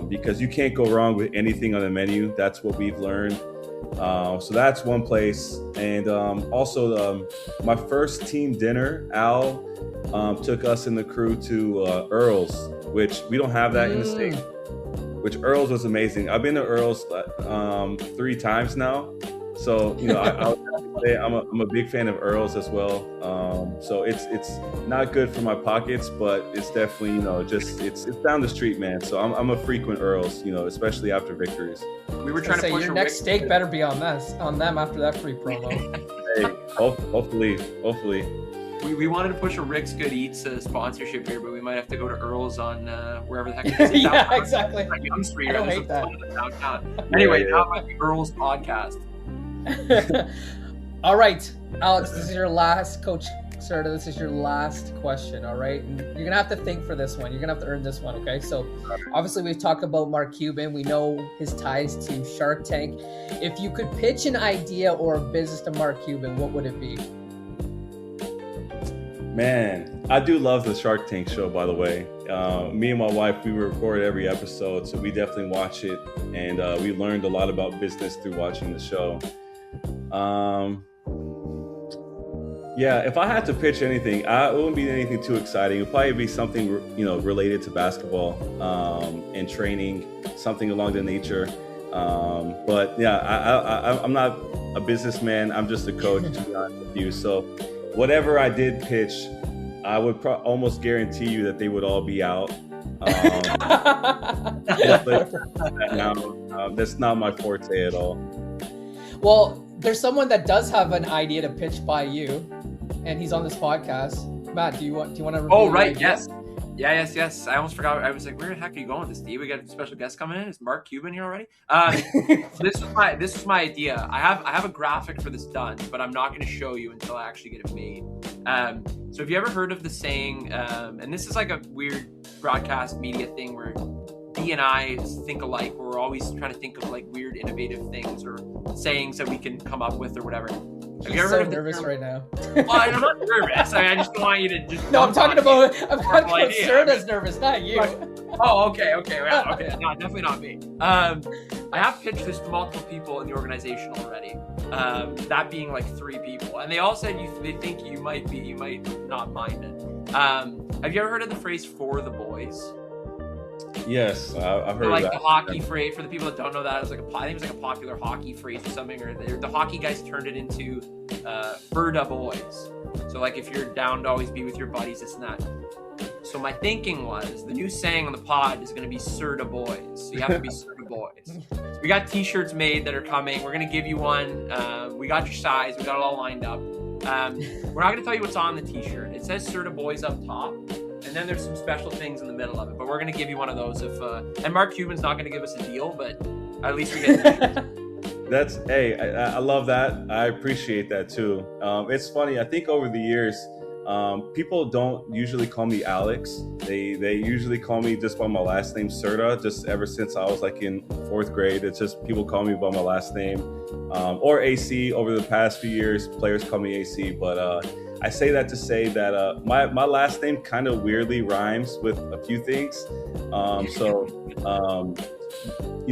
because you can't go wrong with anything on the menu. That's what we've learned. So that's one place. And also my first team dinner, Al took us and the crew to Earl's, which we don't have that in the state, which Earl's was amazing. I've been to Earl's 3 times now. So, you know, I would have to say I'm a big fan of Earl's as well. So it's not good for my pockets, but it's definitely, you know, just it's down the street, man. So I'm a frequent Earl's, you know, especially after victories. We were trying to push your next steak better be on them after that free promo. Hey, hopefully. We wanted to push a Rick's Good Eats sponsorship here, but we might have to go to Earl's on wherever the heck it is. Yeah, exactly. Like Young Street, I don't hate that. Downtown. Anyway, that might be Earl's podcast. All right, Alex, this is your last, Coach Cerda, this is your last question, all right? And you're going to have to think for this one. You're going to have to earn this one, okay? So, obviously, we've talked about Mark Cuban. We know his ties to Shark Tank. If you could pitch an idea or a business to Mark Cuban, what would it be? Man, I do love the Shark Tank show, by the way. Me and my wife, we record every episode, so we definitely watch it. And we learned a lot about business through watching the show. Yeah, if I had to pitch anything, it wouldn't be anything too exciting. It would probably be something, you know, related to basketball and training, something along the nature. But yeah, I'm not a businessman. I'm just a coach, to be honest with you. So whatever I did pitch, I would almost guarantee you that they would all be out. That's not my forte at all. Well, there's someone that does have an idea to pitch by you, and he's on this podcast. Matt, do you want to reveal? Oh, right, yes. Yes. I almost forgot. I was like, where the heck are you going with this, Steve? We got a special guest coming in. Is Mark Cuban here already? This was my idea. I have a graphic for this done, but I'm not going to show you until I actually get it made. So have you ever heard of the saying, and this is like a weird broadcast media thing where D and I think alike. We're always trying to think of like weird, innovative things or sayings that we can come up with or whatever. Have you ever heard of nervous right now? Well, I'm not nervous. I just don't want you to just. No, I'm talking about Cerda's nervous, not you. Oh, okay. Yeah, okay. No, definitely not me. I have pitched this to multiple people in the organization already. That being like 3 people, and they all said they think you might not mind it. Have you ever heard of the phrase "for the boys"? Yes, I've heard like that. The hockey phrase. For the people that don't know that, it was like I think it was like a popular hockey phrase or something. Or the hockey guys turned it into "for the boys." So like if you're down to always be with your buddies, it's not. So my thinking was the new saying on the pod is going to be "Cerda boys." So you have to be Cerda boys. So we got T-shirts made that are coming. We're going to give you one. We got your size. We got it all lined up. We're not going to tell you what's on the T-shirt. It says "Cerda boys" up top. And then there's some special things in the middle of it, but we're going to give you one of those and Mark Cuban's not going to give us a deal, but at least we get I love that. I appreciate that too. It's funny. I think over the years, people don't usually call me Alex. They usually call me just by my last name, Cerda. Just ever since I was like in 4th grade, it's just people call me by my last name, or AC. Over the past few years, players call me AC, but I say that to say that my last name kind of weirdly rhymes with a few things.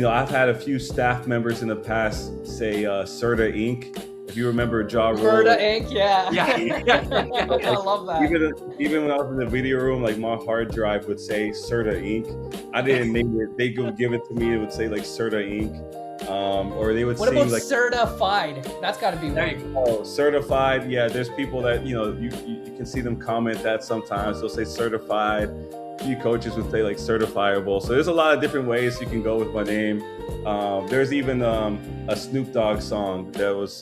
I've had a few staff members in the past say Cerda Inc. If you remember Ja Rule. Cerda Inc. Yeah. I love that. Even when I was in the video room, like my hard drive would say Cerda Inc. I didn't name it. They would give it to me. It would say like Cerda Inc. Or they would what sing about like Cerdafied? That's got to be right. Oh, Cerdafied. Yeah, there's people that you can see them comment that sometimes. They'll say Cerdafied. A few coaches would say like certifiable. So there's a lot of different ways you can go with my name. There's even a Snoop Dogg song that was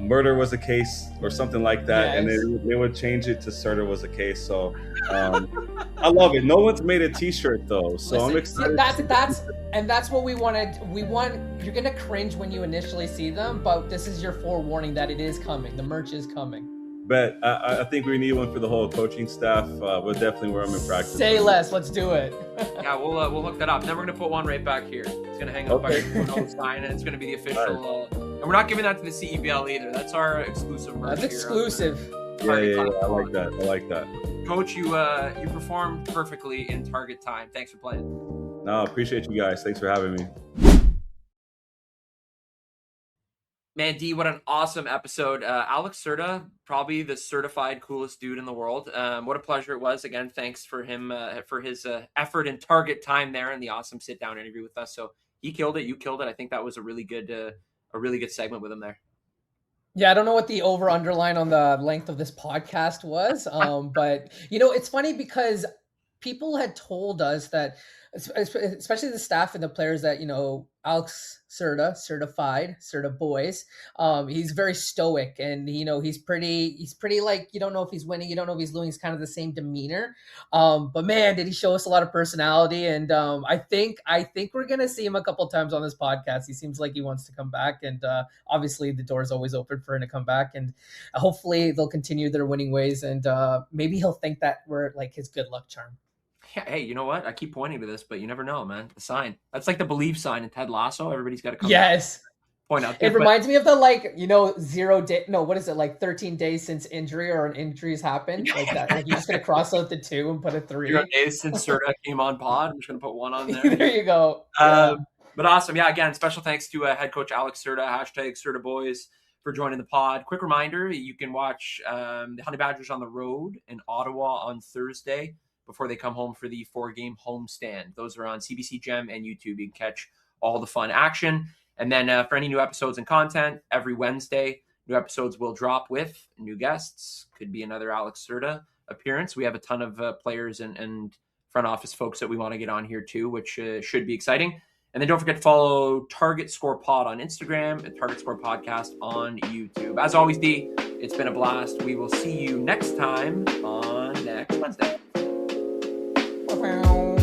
"Murder Was a Case" or something like that, and they would change it to "Cerda Was a Case." So I love it. No one's made a T-shirt though, so I'm excited. That's what we wanted. You're gonna cringe when you initially see them, but this is your forewarning that it is coming. The merch is coming. But I think we need one for the whole coaching staff. We'll definitely wear them in practice. Say less. Let's do it. Yeah, we'll hook that up. Then we're gonna put one right back here. It's gonna hang up by your sign, and it's gonna be the official. And we're not giving that to the CEBL either. That's our exclusive merch. That's exclusive. Yeah. I like that. Coach, you performed perfectly in target time. Thanks for playing. No, appreciate you guys. Thanks for having me. Man, D, what an awesome episode. Alex Cerda, probably the certified coolest dude in the world. What a pleasure it was. Again, thanks for him for his effort and target time there and the awesome sit-down interview with us. So he killed it. You killed it. I think that was a really good segment with him there. Yeah, I don't know what the over-underline on the length of this podcast was, but, it's funny because people had told us that, especially the staff and the players, that, Alex Cerda, certified, Cerda boys, he's very stoic and, he's pretty like, you don't know if he's winning, you don't know if he's losing, he's kind of the same demeanor. But man, did he show us a lot of personality. And I think we're going to see him a couple times on this podcast. He seems like he wants to come back. And obviously the door is always open for him to come back. And hopefully they'll continue their winning ways. And maybe he'll think that we're like his good luck charm. Yeah, hey, you know what? I keep pointing to this, but you never know, man. The sign. That's like the believe sign in Ted Lasso. Everybody's got to come back. Point out. It reminds me of the 0 day. No, what is it? Like 13 days since injury or an injury's happened. Like that. Like you're just going to cross out the 2 and put a 3. 0 days since Cerda came on pod. I'm just going to put 1 on there. There you go. But awesome. Yeah, again, special thanks to head coach Alex Cerda, #CerdaBoys, for joining the pod. Quick reminder, you can watch the Honey Badgers on the road in Ottawa on Thursday before they come home for the 4-game homestand. Those are on CBC Gem and YouTube. You can catch all the fun action. And then for any new episodes and content, every Wednesday, new episodes will drop with new guests. Could be another Alex Cerda appearance. We have a ton of players and front office folks that we want to get on here too, which should be exciting. And then don't forget to follow Target Score Pod on Instagram and Target Score Podcast on YouTube. As always, D, it's been a blast. We will see you next time on next Wednesday. Wow.